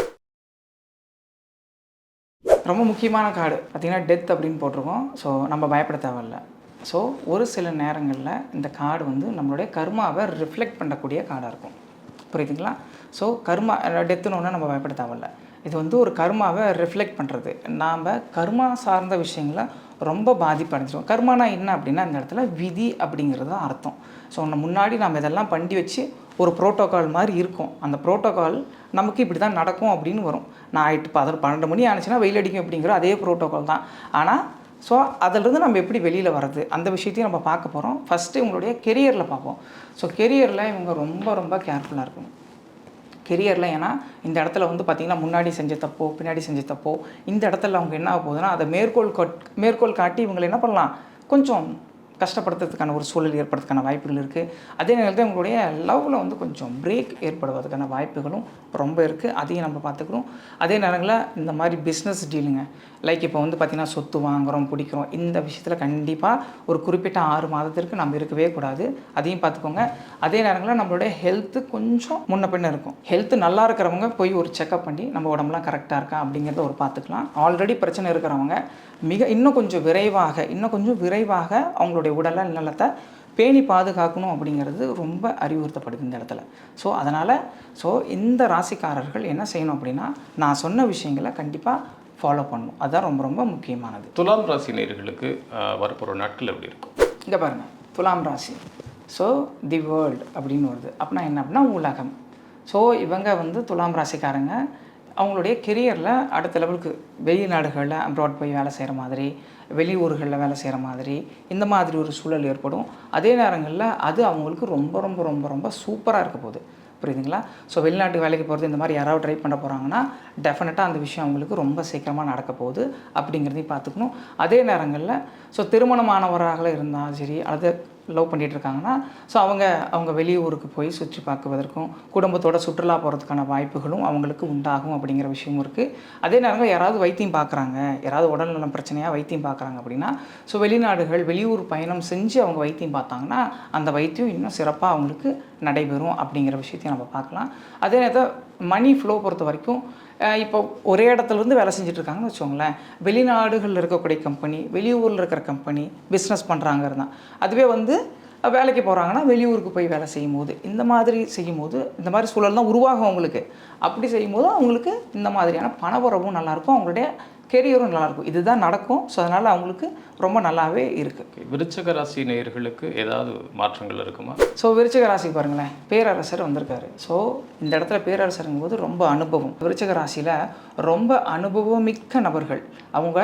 ரொம்ப முக்கியமான கார்டு பார்த்திங்கன்னா டெத் அப்படின்னு போட்டிருக்கோம். ஸோ நம்ம பயப்பட தேவையில்லை. ஸோ ஒரு சில நேரங்களில் இந்த கார்டு வந்து நம்மளுடைய கர்மாவை ரிஃப்ளெக்ட் பண்ணக்கூடிய கார்டாக இருக்கும், புரியுதுங்களா. ஸோ கர்மா டெத்துன்னு ஒன்று நம்ம பயப்பட தேவையில்லை. இது வந்து ஒரு கர்மாவை ரிஃப்ளெக்ட் பண்ணுறது. நாம் கர்மா சார்ந்த விஷயங்களை ரொம்ப பாதிப்பு அடைஞ்சிடும். கர்மானா என்ன அப்படின்னா இந்த இடத்துல விதி அப்படிங்கிறது தான் அர்த்தம். ஸோ முன்னாடி நம்ம இதெல்லாம் பண்ணி வச்சு ஒரு ப்ரோட்டோக்கால் மாதிரி இருக்கும். அந்த ப்ரோட்டோக்கால் நமக்கு இப்படி தான் நடக்கும் அப்படின்னு வரும். நைட்டு 12 மணி ஆனிச்சுன்னா வெயில் அடிக்கும் அப்படிங்கிற அதே ப்ரோட்டோக்கால் தான். ஆனால் ஸோ அதிலிருந்து நம்ம எப்படி வெளியில் வர்றது அந்த விஷயத்தையும் நம்ம பார்க்க போகிறோம். ஃபஸ்ட்டு இவங்களுடைய கெரியரில் பார்ப்போம். ஸோ கெரியரில் இவங்க ரொம்ப ரொம்ப கேர்ஃபுல்லாக இருக்கணும் கெரியரில். ஏன்னா இந்த இடத்துல வந்து பார்த்திங்கன்னா முன்னாடி செஞ்ச தப்போ பின்னாடி செஞ்ச தப்போ இந்த இடத்துல அவங்க என்ன ஆக போகுதுன்னா அதை மேற்கோள் காட்டி இவங்களை என்ன பண்ணலாம், கொஞ்சம் கஷ்டப்படுத்துறதுக்கான ஒரு சூழல் ஏற்படுறதுக்கான வாய்ப்புகள் இருக்குது. அதே நேரத்தில் உங்களுடைய லவ்வில் வந்து கொஞ்சம் பிரேக் ஏற்படுவதற்கான வாய்ப்புகளும் ரொம்ப இருக்குது. அதையும் நம்ம பார்த்துக்கிறோம். அதே நேரங்களில் இந்த மாதிரி பிஸ்னஸ் டீலுங்க, லைக் இப்போ வந்து பார்த்திங்கன்னா சொத்து வாங்குகிறோம் பிடிக்கிறோம், இந்த விஷயத்தில் கண்டிப்பாக ஒரு குறிப்பிட்ட 6 மாதத்திற்கு நம்ம இருக்கவே கூடாது. அதையும் பார்த்துக்கோங்க. அதே நேரங்களில் நம்மளுடைய ஹெல்த்து கொஞ்சம் முன்ன பின்ன இருக்கும். ஹெல்த்து நல்லா இருக்கிறவங்க போய் ஒரு செக்அப் பண்ணி நம்ம உடம்புலாம் கரெக்டாக இருக்கா அப்படிங்கிறத ஒரு பார்த்துக்கலாம். ஆல்ரெடி பிரச்சனை இருக்கிறவங்க இன்னும் கொஞ்சம் விரைவாக அவங்களுடைய உடலை நலத்தை பேணி பாதுகாக்கணும் அப்படிங்கிறது ரொம்ப அறிவுறுத்தப்படுது இந்த இடத்துல. ஸோ அதனால் இந்த ராசிக்காரர்கள் என்ன செய்யணும் அப்படின்னா நான் சொன்ன விஷயங்களை கண்டிப்பாக ஃபாலோ பண்ணணும். அதுதான் ரொம்ப ரொம்ப முக்கியமானது. துலாம் ராசி நேயர்களுக்கு வரப்போகிற நாட்கள் எப்படி இருக்கும்? இங்கே பாருங்கள், துலாம் ராசி. ஸோ தி வேர்ல்டு அப்படின்னு வருது. அப்படின்னா என்ன அப்படின்னா உலகம். ஸோ இவங்க வந்து துலாம் ராசிக்காரங்க அவங்களுடைய கெரியரில் அடுத்த லெவலுக்கு வெளிநாடுகளில் அப்ராட் போய் வேலை செய்கிற மாதிரி, வெளியூர்களில் வேலை செய்கிற மாதிரி இந்த மாதிரி ஒரு சூழல் ஏற்படும். அதே நேரங்களில் அது அவங்களுக்கு ரொம்ப ரொம்ப ரொம்ப ரொம்ப சூப்பராக இருக்க போகுது, புரியுதுங்களா. ஸோ வெளிநாட்டு வேலைக்கு போகிறது இந்த மாதிரி யாராவது ட்ரை பண்ண போகிறாங்கன்னா டெஃபினட்டாக அந்த விஷயம் அவங்களுக்கு ரொம்ப சீக்கிரமாக நடக்க போகுது அப்படிங்கிறதையும் பார்த்துக்கணும். அதே நேரங்களில் திருமணமானவராக இருந்தாலும் சரி அல்லது லவ் பண்ணிகிட்டு இருக்காங்கன்னா அவங்க வெளியூருக்கு போய் சுற்றி பார்க்குவதற்கும் குடும்பத்தோட சுற்றுலா போகிறதுக்கான வாய்ப்புகளும் அவங்களுக்கு உண்டாகும் அப்படிங்கிற விஷயமும் இருக்குது. அதே நேரத்தில் யாராவது வைத்தியம் பார்க்குறாங்க, யாராவது உடல்நலம் பிரச்சனையாக வைத்தியம் பார்க்குறாங்க அப்படின்னா வெளியூர் பயணம் செஞ்சு அவங்க வைத்தியம் பார்த்தாங்கன்னா அந்த வைத்தியம் இன்னும் சிறப்பாக அவங்களுக்கு நடைபெறும் அப்படிங்கிற விஷயத்தையும் நம்ம பார்க்கலாம். அதே நேரத்தில் மணி ஃப்ளோ பொறுத்த வரைக்கும் இப்போ ஒரே இடத்துலேருந்து வேலை செஞ்சிட்ருக்காங்கன்னு வச்சுக்கோங்களேன், வெளிநாடுகளில் இருக்கக்கூடிய கம்பெனி, வெளியூரில் இருக்கிற கம்பெனி பிஸ்னஸ் பண்ணுறாங்கிறது தான். அதுவே வந்து வேலைக்கு போகிறாங்கன்னா வெளியூருக்கு போய் வேலை செய்யும்போது இந்த மாதிரி சூழல் தான் உருவாகும் அவங்களுக்கு. அப்படி செய்யும்போது அவங்களுக்கு இந்த மாதிரியான பணவரவும் நல்லாயிருக்கும், அவங்களுடைய கெரியரும் நல்லாயிருக்கும். இதுதான் நடக்கும். ஸோ அதனால் அவங்களுக்கு ரொம்ப நல்லாவே இருக்குது. விருச்சிக ராசி நேயர்களுக்கு ஏதாவது மாற்றங்கள் இருக்குமா? ஸோ விருச்சிக ராசி பாருங்களேன், பேரரசர் வந்திருக்காரு. ஸோ இந்த இடத்துல பேரரசருங்கும்போது ரொம்ப அனுபவம். விருச்சிக ராசியில் ரொம்ப அனுபவமிக்க நபர்கள். அவங்க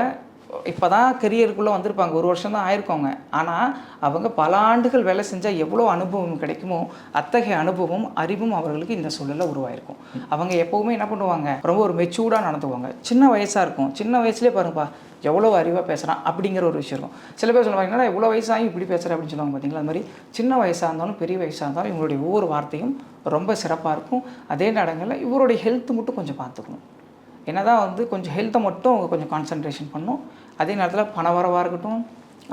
இப்போ தான் கெரியருக்குள்ளே வந்திருப்பாங்க, ஒரு வருஷம் தான் ஆயிருக்கவங்க. ஆனால் அவங்க பல ஆண்டுகள் வேலை செஞ்சால் எவ்வளோ அனுபவம் கிடைக்குமோ அத்தகைய அனுபவம் அறிவும் அவர்களுக்கு இந்த சூழலில் உருவாயிருக்கும். அவங்க எப்போவுமே என்ன பண்ணுவாங்க, ரொம்ப ஒரு மெச்சூர்டாக நடந்துக்குவாங்க. சின்ன வயசாக இருக்கும், சின்ன வயசுலேயே பாருங்கப்பா எவ்வளோ அறிவாக பேசுகிறான் அப்படிங்கிற ஒரு விஷயம் இருக்கும். சில பேர் சொல்லுவாங்க, என்னடா இவ்வளோ வயசாகி இப்படி பேசுகிற அப்படின்னு சொல்லுவாங்க பார்த்தீங்களா. அது மாதிரி சின்ன வயசாக இருந்தாலும் பெரிய வயசாக இருந்தாலும் இவங்களுடைய ஒவ்வொரு வார்த்தையும் ரொம்ப சிறப்பாக இருக்கும். அதே நேரங்களில் இவருடைய ஹெல்த் மட்டும் கொஞ்சம் பார்த்துக்கணும். என்னதான் வந்து கொஞ்சம் ஹெல்த்தை மட்டும் அவங்க கொஞ்சம் கான்சன்ட்ரேஷன் பண்ணணும். அதே நேரத்தில் பணவரவாக இருக்கட்டும்,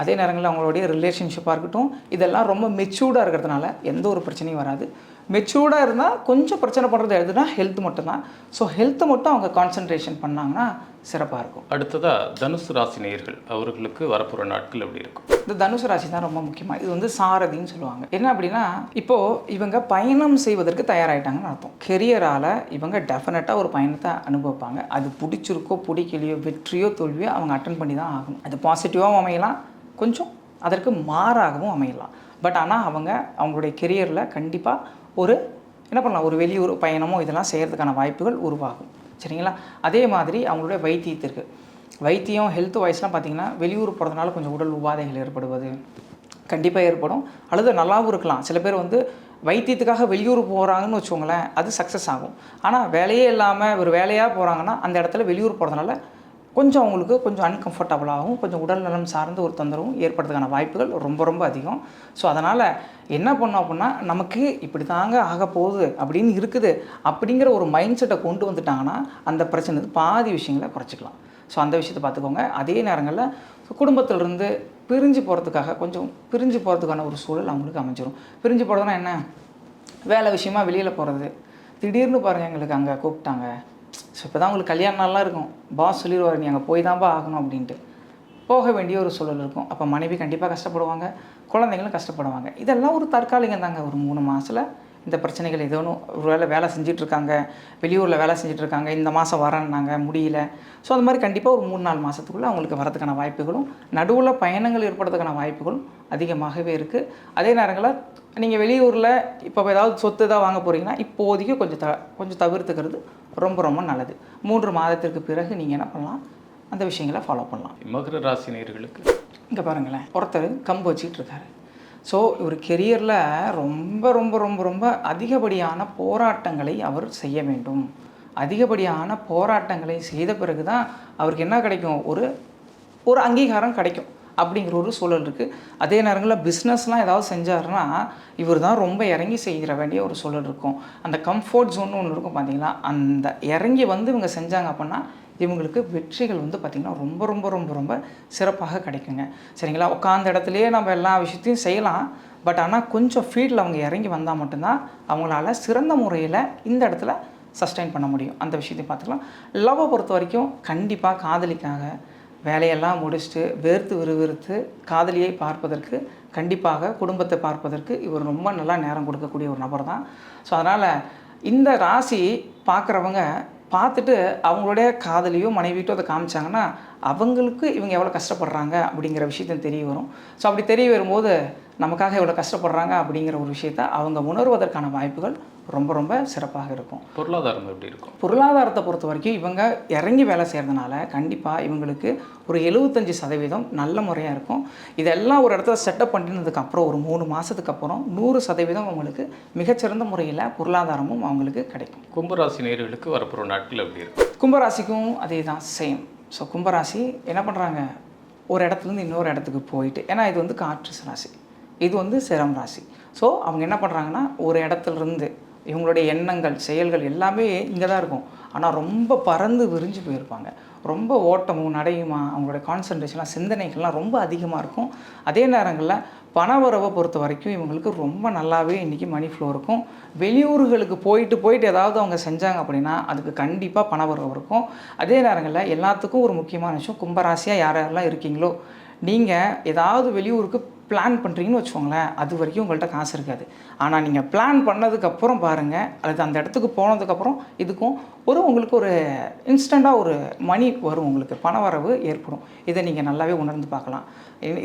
அதே நேரங்களில் அவங்களுடைய ரிலேஷன்ஷிப்பாக இருக்கட்டும், இதெல்லாம் ரொம்ப மெச்சூர்டாக இருக்கிறதுனால எந்த ஒரு பிரச்சனையும் வராது. மெச்சூர்டாக இருந்தால் கொஞ்சம் பிரச்சனை பண்ணுறது எதுனா ஹெல்த் மட்டும்தான். ஸோ ஹெல்த்தை மட்டும் அவங்க கான்சன்ட்ரேஷன் பண்ணாங்கன்னா சிறப்பாக இருக்கும். அடுத்ததாக தனுசு ராசி நேயர்கள் அவர்களுக்கு வரப்போகிற நாட்கள் எப்படி இருக்கும்? இந்த தனுசு ராசி தான் ரொம்ப முக்கியமாக. இது வந்து சாரதின்னு சொல்லுவாங்க. என்ன அப்படின்னா, இப்போது இவங்க பயணம் செய்வதற்கு தயாராகிட்டாங்கன்னு அர்த்தம். கெரியரால் இவங்க டெஃபினட்டாக ஒரு பயணத்தை அனுபவிப்பாங்க. அது பிடிச்சிருக்கோ பிடிக்கலையோ, வெற்றியோ தோல்வியோ அவங்க அட்டன் பண்ணி தான் ஆகணும். அது பாசிட்டிவாகவும் அமையலாம், கொஞ்சம் அதற்கு மாறாகவும் அமையலாம். பட் ஆனால் அவங்களுடைய கெரியரில் கண்டிப்பாக ஒரு என்ன பண்ணலாம், ஒரு வெளியூர் பயணமோ இதெல்லாம் செய்கிறதுக்கான வாய்ப்புகள் உருவாகும். சரிங்களா? அதே மாதிரி அவங்களுடைய வைத்தியத்திற்கு வைத்தியம் ஹெல்த் வைஸ்லாம் பார்த்திங்கன்னா, வெளியூர் போகிறதுனால கொஞ்சம் உடல் உபாதைகள் ஏற்படுவது கண்டிப்பாக ஏற்படும். அல்லது நல்லாவும் இருக்கலாம். சில பேர் வந்து வைத்தியத்துக்காக வெளியூர் போகிறாங்கன்னு வச்சுக்கோங்களேன், அது சக்ஸஸ் ஆகும். ஆனால் வேலையே இல்லாமல் ஒரு வேலையாக போகிறாங்கன்னா அந்த இடத்துல வெளியூர் போகிறதுனால கொஞ்சம் அவங்களுக்கு கொஞ்சம் அன்கம்ஃபர்டபுளாகவும் கொஞ்சம் உடல் நலம் சார்ந்த ஒரு தொந்தரவும் ஏற்படுறதுக்கான வாய்ப்புகள் ரொம்ப ரொம்ப அதிகம். ஸோ அதனால் என்ன பண்ணோம் அப்படின்னா, நமக்கு இப்படி தாங்க ஆக போகுது அப்படின்னு இருக்குது அப்படிங்கிற ஒரு மைண்ட் செட்டை கொண்டு வந்துட்டாங்கன்னா அந்த பிரச்சனை பாதி விஷயங்களை குறைச்சிக்கலாம். ஸோ அந்த விஷயத்தை பார்த்துக்கோங்க. அதே நேரங்களில் குடும்பத்திலிருந்து பிரிஞ்சு போகிறதுக்கான ஒரு சூழல் அவங்களுக்கு அமைஞ்சிடும். பிரிஞ்சு போகிறதுனா என்ன, வேலை விஷயமா வெளியில் போகிறது, திடீர்னு பாருங்கள் எங்களுக்கு அங்கே கூப்பிட்டாங்க, ஸோ இப்போ தான் உங்களுக்கு கல்யாண நாள்லாம் இருக்கும், பாஸ் சொல்லிடுவார் நீ அங்கே போய் தான்ப்பா ஆகணும் அப்படின்ட்டு போக வேண்டிய ஒரு சூழல் இருக்கும். அப்போ மனைவி கண்டிப்பாக கஷ்டப்படுவாங்க, குழந்தைங்களும் கஷ்டப்படுவாங்க. இதெல்லாம் ஒரு தற்காலிகம் தாங்க. ஒரு 3 மாதத்தில் இந்த பிரச்சனைகள் ஏதோ ஒன்று வேலை செஞ்சிட்ருக்காங்க, வெளியூரில் வேலை செஞ்சிட்ருக்காங்க, இந்த மாதம் வரேன்னாங்க முடியல. ஸோ அந்த மாதிரி கண்டிப்பாக ஒரு 3-4 மாதத்துக்குள்ளே அவங்களுக்கு வரதுக்கான வாய்ப்புகளும் நடுவில் பயணங்கள் ஏற்படுறதுக்கான வாய்ப்புகளும் அதிகமாகவே இருக்குது. அதே நேரங்களில் நீங்கள் வெளியூரில் இப்போ ஏதாவது சொத்து தான் வாங்க போகிறீங்கன்னா இப்போதைக்கு கொஞ்சம் தவிர்த்துக்கிறது ரொம்ப ரொம்ப நல்லது. 3 மாதத்திற்கு பிறகு நீங்கள் என்ன பண்ணலாம், அந்த விஷயங்களை ஃபாலோ பண்ணலாம். மகர ராசி நேயர்களுக்கு இங்கே பாருங்களேன், ஒருத்தர் கம்பு வச்சிக்கிட்டு இருக்காரு. ஸோ ஒரு கெரியரில் ரொம்ப ரொம்ப ரொம்ப ரொம்ப அதிகப்படியான போராட்டங்களை அவர் செய்ய வேண்டும். அதிகப்படியான போராட்டங்களை செய்த பிறகு தான் அவருக்கு என்ன கிடைக்கும், ஒரு அங்கீகாரம் கிடைக்கும் அப்படிங்கிற ஒரு சூழல் இருக்குது. அதே நேரங்களில் பிஸ்னஸ்லாம் ஏதாவது செஞ்சாருன்னா இவர் தான் ரொம்ப இறங்கி செய்கிற வேண்டிய ஒரு சூழல் இருக்கும். அந்த கம்ஃபர்ட் ஜோன் ஒன்று இருக்கும் பார்த்தீங்களா, அந்த இறங்கி வந்து இவங்க செஞ்சாங்க அப்படின்னா இவங்களுக்கு வெற்றிகள் வந்து பார்த்திங்கன்னா ரொம்ப ரொம்ப ரொம்ப ரொம்ப சிறப்பாக கிடைக்குங்க. சரிங்களா? உட்காந்த இடத்துலையே நம்ம எல்லா விஷயத்தையும் செய்யலாம். பட் ஆனால் கொஞ்சம் ஃபீல்டில் அவங்க இறங்கி வந்தால் மட்டும்தான் அவங்களால சிறந்த முறையில் இந்த இடத்துல சஸ்டெயின் பண்ண முடியும். அந்த விஷயத்தையும் பார்த்துக்கலாம். லவ்வை பொறுத்த வரைக்கும் கண்டிப்பாக காதலிக்காக வேலையெல்லாம் முடிச்சுட்டு வேர்த்து விறுவிறுத்து காதலியை பார்ப்பதற்கு, கண்டிப்பாக குடும்பத்தை பார்ப்பதற்கு இவர் ரொம்ப நல்லா நேரம் கொடுக்கக்கூடிய ஒரு நபர் தான். ஸோ அதனால் இந்த ராசி பார்க்குறவங்க பார்த்துட்டு அவங்களுடைய காதலியோ மனைவிட்டோ அதை காமிச்சாங்கன்னா அவங்களுக்கு இவங்க எவ்வளோ கஷ்டப்படுறாங்க அப்படிங்கிற விஷயத்தையும் தெரிய வரும். ஸோ அப்படி தெரிய வரும்போது நமக்காக எவ்வளோ கஷ்டப்படுறாங்க அப்படிங்கிற ஒரு விஷயத்தை அவங்க உணர்வதற்கான வாய்ப்புகள் ரொம்ப ரொம்ப சிறப்பாக இருக்கும். பொருளாதாரம் எப்படி இருக்கும்? பொருளாதாரத்தை பொறுத்த வரைக்கும் இவங்க இறங்கி வேலை செய்கிறதுனால கண்டிப்பாக இவங்களுக்கு ஒரு 75% நல்ல முறையாக இருக்கும். இதெல்லாம் ஒரு இடத்துல செட்டப் பண்ணினதுக்கப்புறம் ஒரு 3 மாதத்துக்கு அப்புறம் 100% அவங்களுக்கு மிகச்சிறந்த முறையில் பொருளாதாரமும் அவங்களுக்கு கிடைக்கும். கும்பராசி நேயர்களுக்கு வரப்போகிற நாட்கள் எப்படி இருக்கும்? கும்பராசிக்கும் அதே தான், சேம். ஸோ கும்பராசி என்ன பண்ணுறாங்க, ஒரு இடத்துலேருந்து இன்னொரு இடத்துக்கு போயிட்டு, ஏன்னா இது வந்து காற்று ராசி, இது வந்து சிரம் ராசி. ஸோ அவங்க என்ன பண்ணுறாங்கன்னா ஒரு இடத்துலேருந்து இவங்களுடைய எண்ணங்கள் செயல்கள் எல்லாமே இங்கே தான் இருக்கும். ஆனால் ரொம்ப பறந்து விரிஞ்சு போயிருப்பாங்க. ரொம்ப ஓட்டமும் நடையுமா அவங்களுடைய கான்சன்ட்ரேஷன்லாம் சிந்தனைகள்லாம் ரொம்ப அதிகமாக இருக்கும். அதே நேரங்களில் பணவரவை பொறுத்த வரைக்கும் இவங்களுக்கு ரொம்ப நல்லாவே இன்றைக்கி மணி ஃப்ளோ இருக்கும். வெளியூர்களுக்கு போயிட்டு ஏதாவது அவங்க செஞ்சாங்க அப்படின்னா அதுக்கு கண்டிப்பாக பணவரவு இருக்கும். அதே நேரங்களில் எல்லாத்துக்கும் ஒரு முக்கியமான விஷயம், கும்பராசியாக யாரெல்லாம் இருக்கீங்களோ நீங்கள் ஏதாவது வெளியூருக்கு பிளான் பண்ணுறீங்கன்னு வச்சுக்கோங்களேன், அது வரைக்கும் உங்கள்கிட்ட காசு இருக்காது. ஆனால் நீங்கள் பிளான் பண்ணதுக்கப்புறம் பாருங்கள், அல்லது அந்த இடத்துக்கு போனதுக்கப்புறம் இதுக்கும் உங்களுக்கு ஒரு இன்ஸ்டண்ட்டாக ஒரு மணி வரும், உங்களுக்கு பணவரவு ஏற்படும். இதை நீங்கள் நல்லாவே உணர்ந்து பார்க்கலாம்.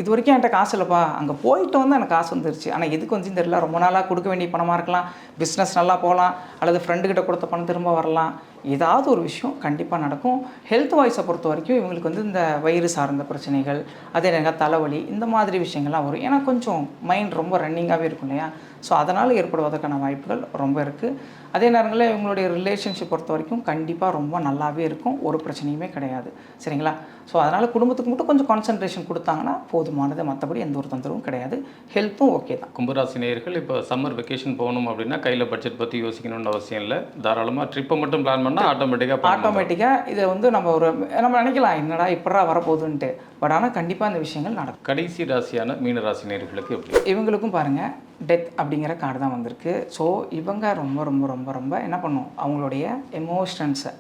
இது வரைக்கும் என்கிட்ட காசு இல்லைப்பா, அங்கே போயிட்டு வந்து எனக்கு காசு வந்துருச்சு, ஆனால் எதுக்கு வந்துன்னு தெரியல, ரொம்ப நாளாக கொடுக்க வேண்டிய பணமாக இருக்கலாம், பிஸ்னஸ் நல்லா போகலாம், அல்லது ஃப்ரெண்டுக்கிட்ட கொடுத்த பணம் திரும்ப வரலாம், ஏதாவது ஒரு விஷயம் கண்டிப்பாக நடக்கும். ஹெல்த் வைஸை பொறுத்த வரைக்கும் இவங்களுக்கு வந்து இந்த வயிறு சார்ந்த பிரச்சனைகள், அதே நேரம் தலைவலி இந்த மாதிரி விஷயங்கள்லாம் வரும். ஏன்னா கொஞ்சம் மைண்ட் ரொம்ப ரன்னிங்காகவே இருக்கும் இல்லையா? ஸோ அதனால் ஏற்படுவதற்கான வாய்ப்புகள் ரொம்ப இருக்குது. அதே நேரங்களில் இவங்களுடைய ரிலேஷன்ஷிப் பொறுத்த வரைக்கும் கண்டிப்பாக ரொம்ப நல்லாவே இருக்கும். ஒரு பிரச்சனையுமே கிடையாது. சரிங்களா? ஸோ அதனால் குடும்பத்துக்கு மட்டும் கொஞ்சம் கான்சன்ட்ரேஷன் கொடுத்தாங்கன்னா போதுமானது. மற்றபடி எந்த ஒரு தொந்தரவும் கிடையாது. ஹெல்த்தும் ஓகே தான். கும்பராசி நேயர்கள் இப்போ சம்மர் வெக்கேஷன் போகணும் அப்படின்னா கையில் பட்ஜெட் பற்றி யோசிக்கணும்னு அவசியம் இல்லை. தாராளமாக ட்ரிப்பை மட்டும் பிளான் பண்ணால் ஆட்டோமேட்டிக்காக இதை வந்து நம்ம நினைக்கலாம் என்னடா இப்படா வரப்போகுதுன்ட்டு. பட் ஆனால் கண்டிப்பாக இந்த விஷயங்கள் நடக்கும். கடைசி ராசியான மீன ராசி நேயர்களுக்கு எப்படி? இவங்களுக்கும் பாருங்கள் டெத் அப்படிங்கிற கார்டு தான் வந்திருக்கு. ஸோ இவங்க ரொம்ப ரொம்ப ரொம்ப ரொம்ப என்ன பண்ணும் அவங்களுடைய எமோஷன்ஸை,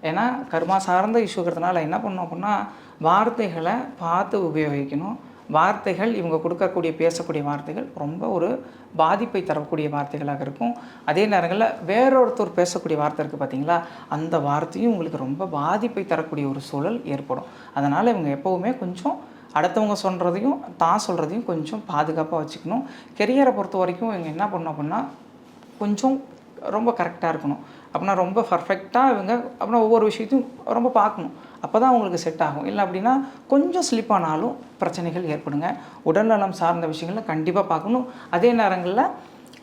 ஏன்னா கர்மா சார்ந்த இஷ்யூங்கிறதுனால என்ன பண்ணணும் அப்படின்னா வார்த்தைகளை பார்த்து உபயோகிக்கணும். வார்த்தைகள் இவங்க கொடுக்கக்கூடிய பேசக்கூடிய வார்த்தைகள் ரொம்ப ஒரு பாதிப்பை தரக்கூடிய வார்த்தைகளாக இருக்கும். அதே நேரங்களில் வேறொருத்தர் பேசக்கூடிய வார்த்தை இருக்குது பார்த்தீங்களா, அந்த வார்த்தையும் உங்களுக்கு ரொம்ப பாதிப்பை தரக்கூடிய ஒரு சூழல் ஏற்படும். அதனால் இவங்க எப்போவுமே கொஞ்சம் அடுத்தவங்க சொல்கிறதையும் தான் சொல்கிறதையும் கொஞ்சம் பாதுகாப்பாக வச்சுக்கணும். கெரியரை பொறுத்த வரைக்கும் இவங்க என்ன பண்ணணும் அப்படின்னா கொஞ்சம் ரொம்ப கரெக்டாக இருக்கணும். அப்படின்னா ரொம்ப பர்ஃபெக்டாக இவங்க அப்படின்னா ஒவ்வொரு விஷயத்தையும் ரொம்ப பார்க்கணும். அப்போ தான் அவங்களுக்கு செட் ஆகும். இல்லை அப்படின்னா கொஞ்சம் ஸ்லிப் ஆனாலும் பிரச்சனைகள் ஏற்படுங்க. உடல்நலம் சார்ந்த விஷயங்களை கண்டிப்பாக பார்க்கணும். அதே நேரங்களில்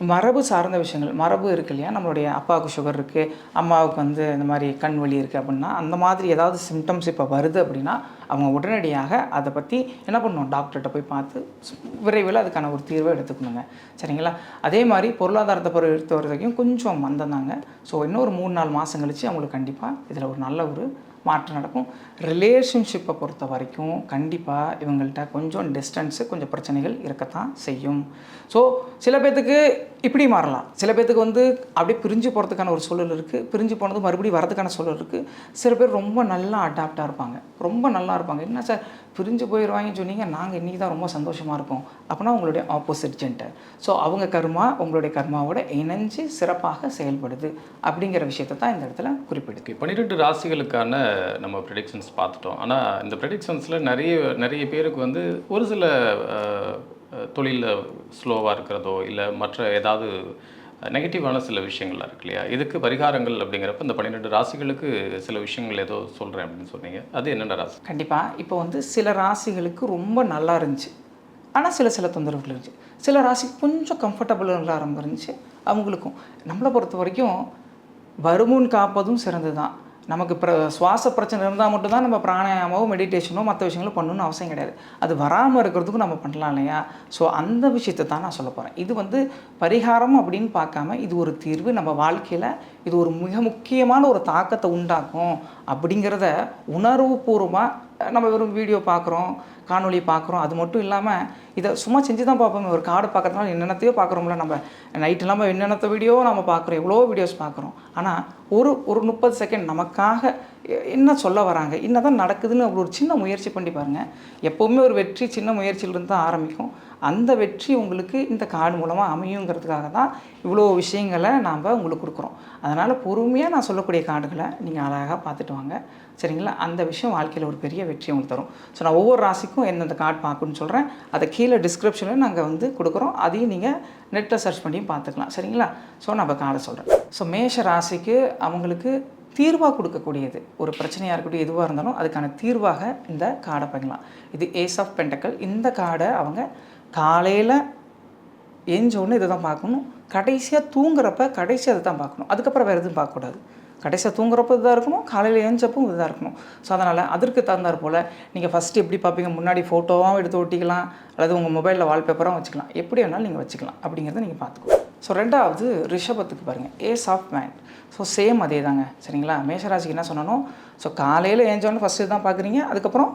மரபு சார்ந்த விஷயங்கள், மரபு இருக்கு இல்லையா, நம்மளுடைய அப்பாவுக்கு சுகர் இருக்குது, அம்மாவுக்கு வந்து இந்த மாதிரி கண் வலி இருக்குது அப்படின்னா அந்த மாதிரி ஏதாவது சிம்டம்ஸ் இப்போ வருது அப்படின்னா அவங்க உடனடியாக அதை பற்றி என்ன பண்ணணும், டாக்டர்கிட்ட போய் பார்த்து விரைவில் அதுக்கான ஒரு தீர்வை எடுத்துக்கணுங்க. சரிங்களா? அதே மாதிரி பொருளாதாரத்தை பொறுத்த வரைக்கும் கொஞ்சம் மந்தந்தாங்க. ஸோ இன்னும் ஒரு 3-4 மாதம் கழித்து அவங்களுக்கு கண்டிப்பாக இதில் ஒரு நல்ல ஒரு மாற்றம் நடக்கும். ரிலேஷன்ஷிப்பை பொறுத்த வரைக்கும் கண்டிப்பாக இவங்கள்ட்ட கொஞ்சம் டிஸ்டன்ஸு, கொஞ்சம் பிரச்சனைகள் இருக்கத்தான் செய்யும். ஸோ சில பேர்த்துக்கு இப்படி மாறலாம், சில பேர்த்துக்கு வந்து அப்படியே பிரிஞ்சு போகிறதுக்கான ஒரு சூழல் இருக்குது. பிரிஞ்சு போனது மறுபடியும் வரதுக்கான சூழல் இருக்குது. சில பேர் ரொம்ப நல்லா அடாப்டாக இருப்பாங்க, ரொம்ப நல்லா இருப்பாங்க. என்ன சார் பிரிஞ்சு போயிடுவாங்கன்னு சொன்னீங்க, நாங்கள் இன்றைக்கி தான் ரொம்ப சந்தோஷமாக இருக்கோம் அப்படின்னா உங்களுடைய ஆப்போசிட் ஜெண்டர். ஸோ அவங்க கர்மா உங்களுடைய கர்மாவோட இணைஞ்சு சிறப்பாக செயல்படுது அப்படிங்கிற விஷயத்தை தான் இந்த இடத்துல குறிப்பிடுது. 12 ராசிகளுக்கான நம்ம ப்ரெடிக்ஷன்ஸ் பார்த்துட்டோம். ஆனால் இந்த ப்ரெடிக்ஷன்ஸில் நிறைய பேருக்கு வந்து ஒரு சில தொழிலில் ஸ்லோவாக இருக்கிறதோ இல்லை மற்ற ஏதாவது நெகட்டிவான சில விஷயங்கள்லாம் இருக்கு இல்லையா, இதுக்கு பரிகாரங்கள் அப்படிங்கிறப்ப இந்த 12 ராசிகளுக்கு சில விஷயங்கள் ஏதோ சொல்கிறேன் அப்படின்னு சொன்னீங்க. அது என்னென்ன ராசி? கண்டிப்பாக இப்போ வந்து சில ராசிகளுக்கு ரொம்ப நல்லா இருந்துச்சு, ஆனால் சில தொந்தரவுகள் இருந்துச்சு. சில ராசி கொஞ்சம் கம்ஃபர்டபுளாக இருந்துச்சு. அவங்களுக்கும் நம்மளை பொறுத்த வரைக்கும் வருமுன் காப்பதும் சிறந்து தான். நமக்கு சுவாச பிரச்சனை இருந்தால் மட்டும்தான் நம்ம பிராணாயாமோ மெடிடேஷனோ மற்ற விஷயங்களும் பண்ணணும்னு அவசியம் கிடையாது. அது வராமல் இருக்கிறதுக்கும் நம்ம பண்ணலாம் இல்லையா? ஸோ அந்த விஷயத்தை தான் நான் சொல்ல போகிறேன். இது வந்து பரிகாரம் அப்படின்னு பார்க்காம இது ஒரு தீர்வு. நம்ம வாழ்க்கையில் இது ஒரு மிக முக்கியமான ஒரு தாக்கத்தை உண்டாக்கும் அப்படிங்கிறத உணர்வுபூர்வமாக நம்ம வெறும் வீடியோ பார்க்குறோம், காணொலி பார்க்குறோம், அது மட்டும் இல்லாமல் இதை சும்மா செஞ்சு தான் பார்ப்போம். ஒரு கார்டு பார்க்கறதுனால என்னென்னத்தையோ பார்க்குறோம்ல, நம்ம நைட் இல்லாமல் என்னென்னத்த வீடியோ நம்ம பார்க்குறோம், எவ்வளோ வீடியோஸ் பார்க்குறோம். ஆனால் ஒரு 30 செகண்ட் நமக்காக என்ன சொல்ல வராங்க, என்ன தான் நடக்குதுன்னு அப்படி ஒரு சின்ன முயற்சி பண்ணி பாருங்கள். எப்போவுமே ஒரு வெற்றி சின்ன முயற்சியிலிருந்து தான் ஆரம்பிக்கும். அந்த வெற்றி உங்களுக்கு இந்த கார்டு மூலமாக அமையுங்கிறதுக்காக தான் இவ்வளோ விஷயங்களை நாம் உங்களுக்கு கொடுக்குறோம். அதனால் பொறுமையாக நான் சொல்லக்கூடிய கார்டுகளை நீங்கள் அழகாக பார்த்துட்டு வாங்க. சரிங்களா? அந்த விஷயம் வாழ்க்கையில் ஒரு பெரிய வெற்றி உங்களுக்கு தரும். ஸோ நான் ஒவ்வொரு ராசிக்கும் எந்தெந்த கார்டு பார்க்கணுன்னு சொல்கிறேன். அதை கீழே டிஸ்கிரிப்ஷனில் நாங்கள் வந்து கொடுக்குறோம். அதையும் நீங்கள் நெட்டில் சர்ச் பண்ணியும் பார்த்துக்கலாம். சரிங்களா? ஸோ நான் இப்போ கார்டை சொல்கிறேன். ஸோ மேஷ ராசிக்கு அவங்களுக்கு தீர்வாக கொடுக்கக்கூடியது ஒரு பிரச்சனையாக இருக்கட்டும், எதுவாக இருந்தாலும் அதுக்கான தீர்வாக இந்த கார்டை பண்ணலாம். இது ஏஸ் ஆஃப் பென்டக்கல். இந்த கார்டை அவங்க காலையில் எஞ்சோன்னு இதை தான் பார்க்கணும். கடைசியாக தூங்குறப்ப கடைசியாக அதை தான் பார்க்கணும். அதுக்கப்புறம் வேறு எதுவும் பார்க்கக்கூடாது. கடைசியாக தூங்குறப்போ இதுதான் இருக்கணும், காலையில் எழுந்தப்போ இதுதான் இருக்கணும். ஸோ அதனால் அதற்கு தகுந்தாற் போல் நீங்கள் ஃபஸ்ட்டு எப்படி பார்ப்பீங்க, முன்னாடி ஃபோட்டோவாகவும் எடுத்து ஒட்டிக்கலாம், அல்லது உங்கள் மொபைலில் வால்பேப்பராகவும் வச்சுக்கலாம், எப்படி வேணாலும் நீங்கள் வச்சுக்கலாம். அப்படிங்கிறத நீங்கள் பார்த்துக்கோ. ஸோ ரெண்டாவது ரிஷபத்துக்கு பாருங்கள், ace of man. So same அதே தாங்க. சரிங்களா? மேஷராசிக்கு என்ன சொன்னணும், ஸோ காலையில் எழுந்தோன்னு ஃபஸ்ட்டு தான் பார்க்குறீங்க, அதுக்கப்புறம்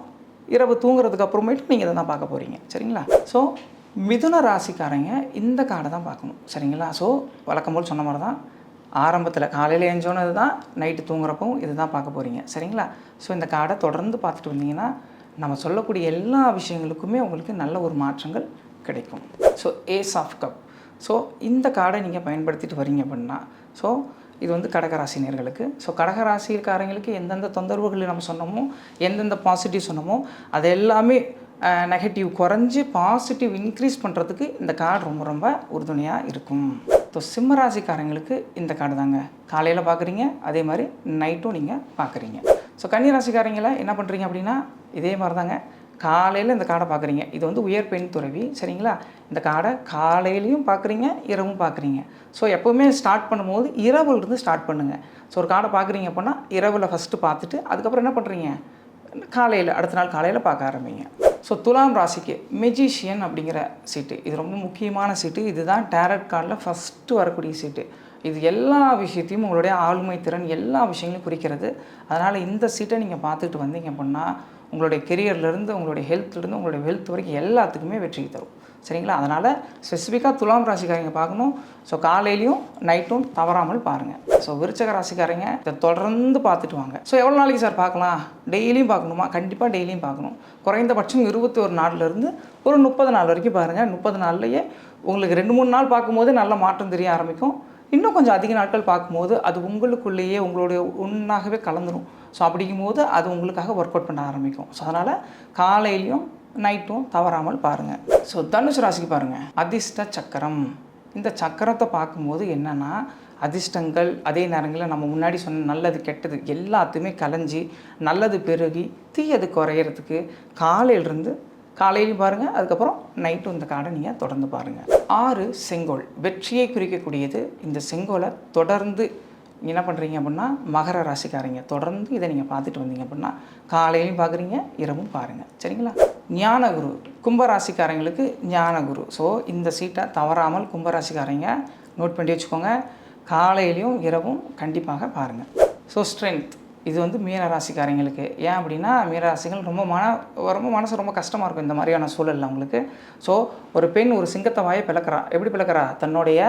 இரவு தூங்குறதுக்கு அப்புறமேட்டு நீங்கள் இதை தான் பார்க்க போகிறீங்க. சரிங்களா? ஸோ மிதுன ராசிக்காரங்க இந்த கார்டை தான் பார்க்கணும். சரிங்களா? ஸோ வழக்கம் போல் சொன்ன மாதிரி தான் ஆரம்பத்தில் காலையில் எழுந்தோன்னு இது தான், நைட்டு தூங்குறப்பவும் இது தான் பார்க்க போகிறீங்க. சரிங்களா? ஸோ இந்த கார்டை தொடர்ந்து பார்த்துட்டு வந்தீங்கன்னா நம்ம சொல்லக்கூடிய எல்லா விஷயங்களுக்குமே உங்களுக்கு நல்ல ஒரு மாற்றங்கள் கிடைக்கும். So ace of cup. So இந்த கார்டை நீங்கள் பயன்படுத்திட்டு வரீங்க அப்படின்னா, ஸோ இது வந்து கடகராசினியர்களுக்கு. ஸோ கடகராசிக்காரங்களுக்கு எந்தெந்த தொந்தரவுகள் நம்ம சொன்னோமோ, எந்தெந்த பாசிட்டிவ் சொன்னோமோ அது எல்லாமே நெகட்டிவ் குறைஞ்சி பாசிட்டிவ் இன்க்ரீஸ் பண்ணுறதுக்கு இந்த கார்டு ரொம்ப ரொம்ப உறுதுணையாக இருக்கும். ஸோ சிம்ம ராசிக்காரங்களுக்கு இந்த கார்டு தாங்க. காலையில் பார்க்குறீங்க, அதே மாதிரி நைட்டும் நீங்கள் பார்க்குறீங்க. ஸோ கன்னி ராசிக்காரங்களை என்ன பண்ணுறீங்க அப்படின்னா இதே மாதிரி தாங்க. காலையில் இந்த கார்டை பார்க்குறீங்க. இது வந்து உயர் பெண் துறவி, சரிங்களா? இந்த கார்டை காலையிலையும் பார்க்குறீங்க, இரவும் பார்க்குறீங்க. ஸோ எப்போவுமே ஸ்டார்ட் பண்ணும்போது இரவுலேருந்து ஸ்டார்ட் பண்ணுங்கள். ஸோ ஒரு கார்டை பார்க்குறீங்க அப்படின்னா இரவில் ஃபஸ்ட்டு பார்த்துட்டு அதுக்கப்புறம் என்ன பண்ணுறீங்க, காலையில் அடுத்த நாள் காலையில் பார்க்க ஆரம்பிங்க. ஸோ துலாம் ராசிக்கு மெஜிஷியன் அப்படிங்கிற சீட்டு, இது ரொம்ப முக்கியமான சீட்டு. இதுதான் டேரட் கார்டில் ஃபஸ்ட்டு வரக்கூடிய சீட்டு. இது எல்லா விஷயத்தையும் உங்களுடைய ஆளுமை திறன் எல்லா விஷயங்களையும் குறிக்கிறது. அதனால் இந்த சீட்டை நீங்கள் பார்த்துக்கிட்டு வந்தீங்க அப்படின்னா உங்களுடைய கெரியர்லேருந்து உங்களுடைய ஹெல்த்லேருந்து உங்களுடைய வெல்த் வரைக்கும் எல்லாத்துக்குமே வெற்றி தரும், சரிங்களா? அதனால் ஸ்பெசிஃபிக்காக துலாம் ராசிக்காரங்க பார்க்கணும். ஸோ காலையிலையும் நைட்டும் தவறாமல் பாருங்கள். ஸோ விருச்சக ராசிக்காரங்க இதை தொடர்ந்து பார்த்துட்டு வாங்க. ஸோ எவ்வளோ நாளைக்கு சார் பார்க்கலாம்? டெய்லியும் பார்க்கணுமா? கண்டிப்பாக டெய்லியும் பார்க்கணும். குறைந்தபட்சம் 21 நாள்லேருந்து ஒரு 30 நாள் வரைக்கும் பாருங்கள். 30 நாள்லேயே உங்களுக்கு 2-3 நாள் பார்க்கும்போது நல்ல மாற்றம் தெரிய ஆரம்பிக்கும். இன்னும் கொஞ்சம் அதிக நாட்கள் பார்க்கும்போது அது உங்களுக்குள்ளேயே உங்களுடைய ஒன்றாகவே கலந்துடும். ஸோ அப்படிங்கும்போது அது உங்களுக்காக ஒர்க் அவுட் பண்ண ஆரம்பிக்கும். ஸோ அதனால் காலையிலையும் நைட்டும் தவறாமல் பாருங்கள். ஸோ தனுசு ராசிக்கு பாருங்கள், அதிர்ஷ்ட சக்கரம். இந்த சக்கரத்தை பார்க்கும்போது என்னென்னா அதிர்ஷ்டங்கள், அதே நேரங்களில் நம்ம முன்னாடி சொன்ன நல்லது கெட்டது எல்லாத்தையுமே கலைஞ்சி நல்லது பெருகி தீயது குறையிறதுக்கு காலையிலையும் பாருங்கள், அதுக்கப்புறம் நைட்டும் இந்த கார்டை நீங்கள் தொடர்ந்து பாருங்கள். 6 செங்கோல் வெற்றியை குறிக்கக்கூடியது. இந்த செங்கோலை தொடர்ந்து என்ன பண்ணுறீங்க அப்படின்னா மகர ராசிக்காரங்க தொடர்ந்து இதை நீங்கள் பார்த்துட்டு வந்தீங்க அப்படின்னா காலையிலையும் பார்க்குறீங்க, இரவும் பாருங்கள், சரிங்களா? ஞானகுரு கும்பராசிக்காரங்களுக்கு ஞானகுரு. ஸோ இந்த சீட்டை தவறாமல் கும்பராசிக்காரங்க நோட் பண்ணி வச்சுக்கோங்க. காலையிலையும் இரவும் கண்டிப்பாக பாருங்கள். ஸோ ஸ்ட்ரென்த், இது வந்து மீன ராசிக்காரங்களுக்கு. ஏன் அப்படின்னா மீன ராசிகள் ரொம்ப மனசு ரொம்ப கஷ்டமாக இருக்கும் இந்த மாதிரியான சூழலில் அவங்களுக்கு. ஸோ ஒரு பெண் ஒரு சிங்கத்தை வாயை பிளக்கிறா. எப்படி பிளக்கிறா? தன்னுடைய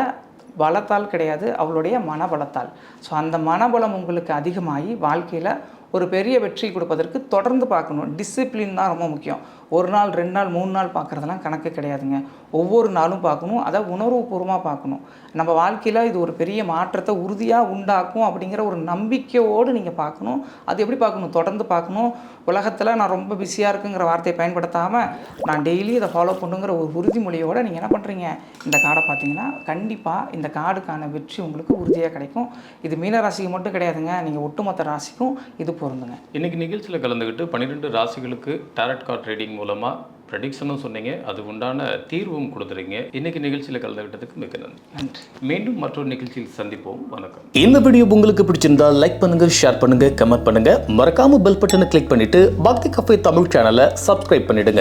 பலத்தால் கிடையாது, அவளுடைய மனபலத்தால். ஸோ அந்த மனபலம் உங்களுக்கு அதிகமாகி வாழ்க்கையில் ஒரு பெரிய வெற்றி கொடுப்பதற்கு தொடர்ந்து பார்க்கணும். டிசிப்ளின் தான் ரொம்ப முக்கியம். 1 நாள் 2 நாள் 3 நாள் பார்க்குறதெல்லாம் கணக்கு கிடையாதுங்க. ஒவ்வொரு நாளும் பார்க்கணும். அதை உணர்வுபூர்வமாக பார்க்கணும். நம்ம வாழ்க்கையில் இது ஒரு பெரிய மாற்றத்தை உறுதியாக உண்டாக்கும் அப்படிங்கிற ஒரு நம்பிக்கையோடு நீங்கள் பார்க்கணும். அது எப்படி பார்க்கணும்? தொடர்ந்து பார்க்கணும். உலகத்தில் நான் ரொம்ப பிஸியாக இருக்குங்கிற வார்த்தையை பயன்படுத்தாமல் நான் டெய்லி இதை ஃபாலோ பண்ணுங்கிற ஒரு உறுதிமொழியோடு நீங்கள் என்ன பண்ணுறீங்க, இந்த கார்டை பார்த்தீங்கன்னா கண்டிப்பாக இந்த கார்டுக்கான வெற்றி உங்களுக்கு உறுதியாக கிடைக்கும். இது மீன ராசிக்கு மட்டும் கிடையாதுங்க, நீங்கள் ஒட்டுமொத்த ராசிக்கும் இது பொருந்துங்க. இன்றைக்கி நிகழ்ச்சியில் கலந்துக்கிட்டு 12 ராசிகளுக்கு டாரட் கார்ட் ரீடிங் மூலமாக ப்ரெடிக்ஷனும் சொன்னீங்க, அது உண்டான தீர்வும் கொடுத்துறீங்க. இன்னைக்கு நிகழ்ச்சியில் கலந்துக்கிட்டதுக்கு மிக நன்றி. மீண்டும் மற்றொரு நிகழ்ச்சியில் சந்திப்போம். வணக்கம். இந்த வீடியோ உங்களுக்கு பிடிச்சிருந்தா லைக் பண்ணுங்க, ஷேர் பண்ணுங்க, கமெண்ட் பண்ணுங்க. மறக்காம பெல் பட்டனை கிளிக் பண்ணிட்டு பக்தி கஃபே தமிழ் சேனலை சப்ஸ்கிரைப் பண்ணிடுங்க.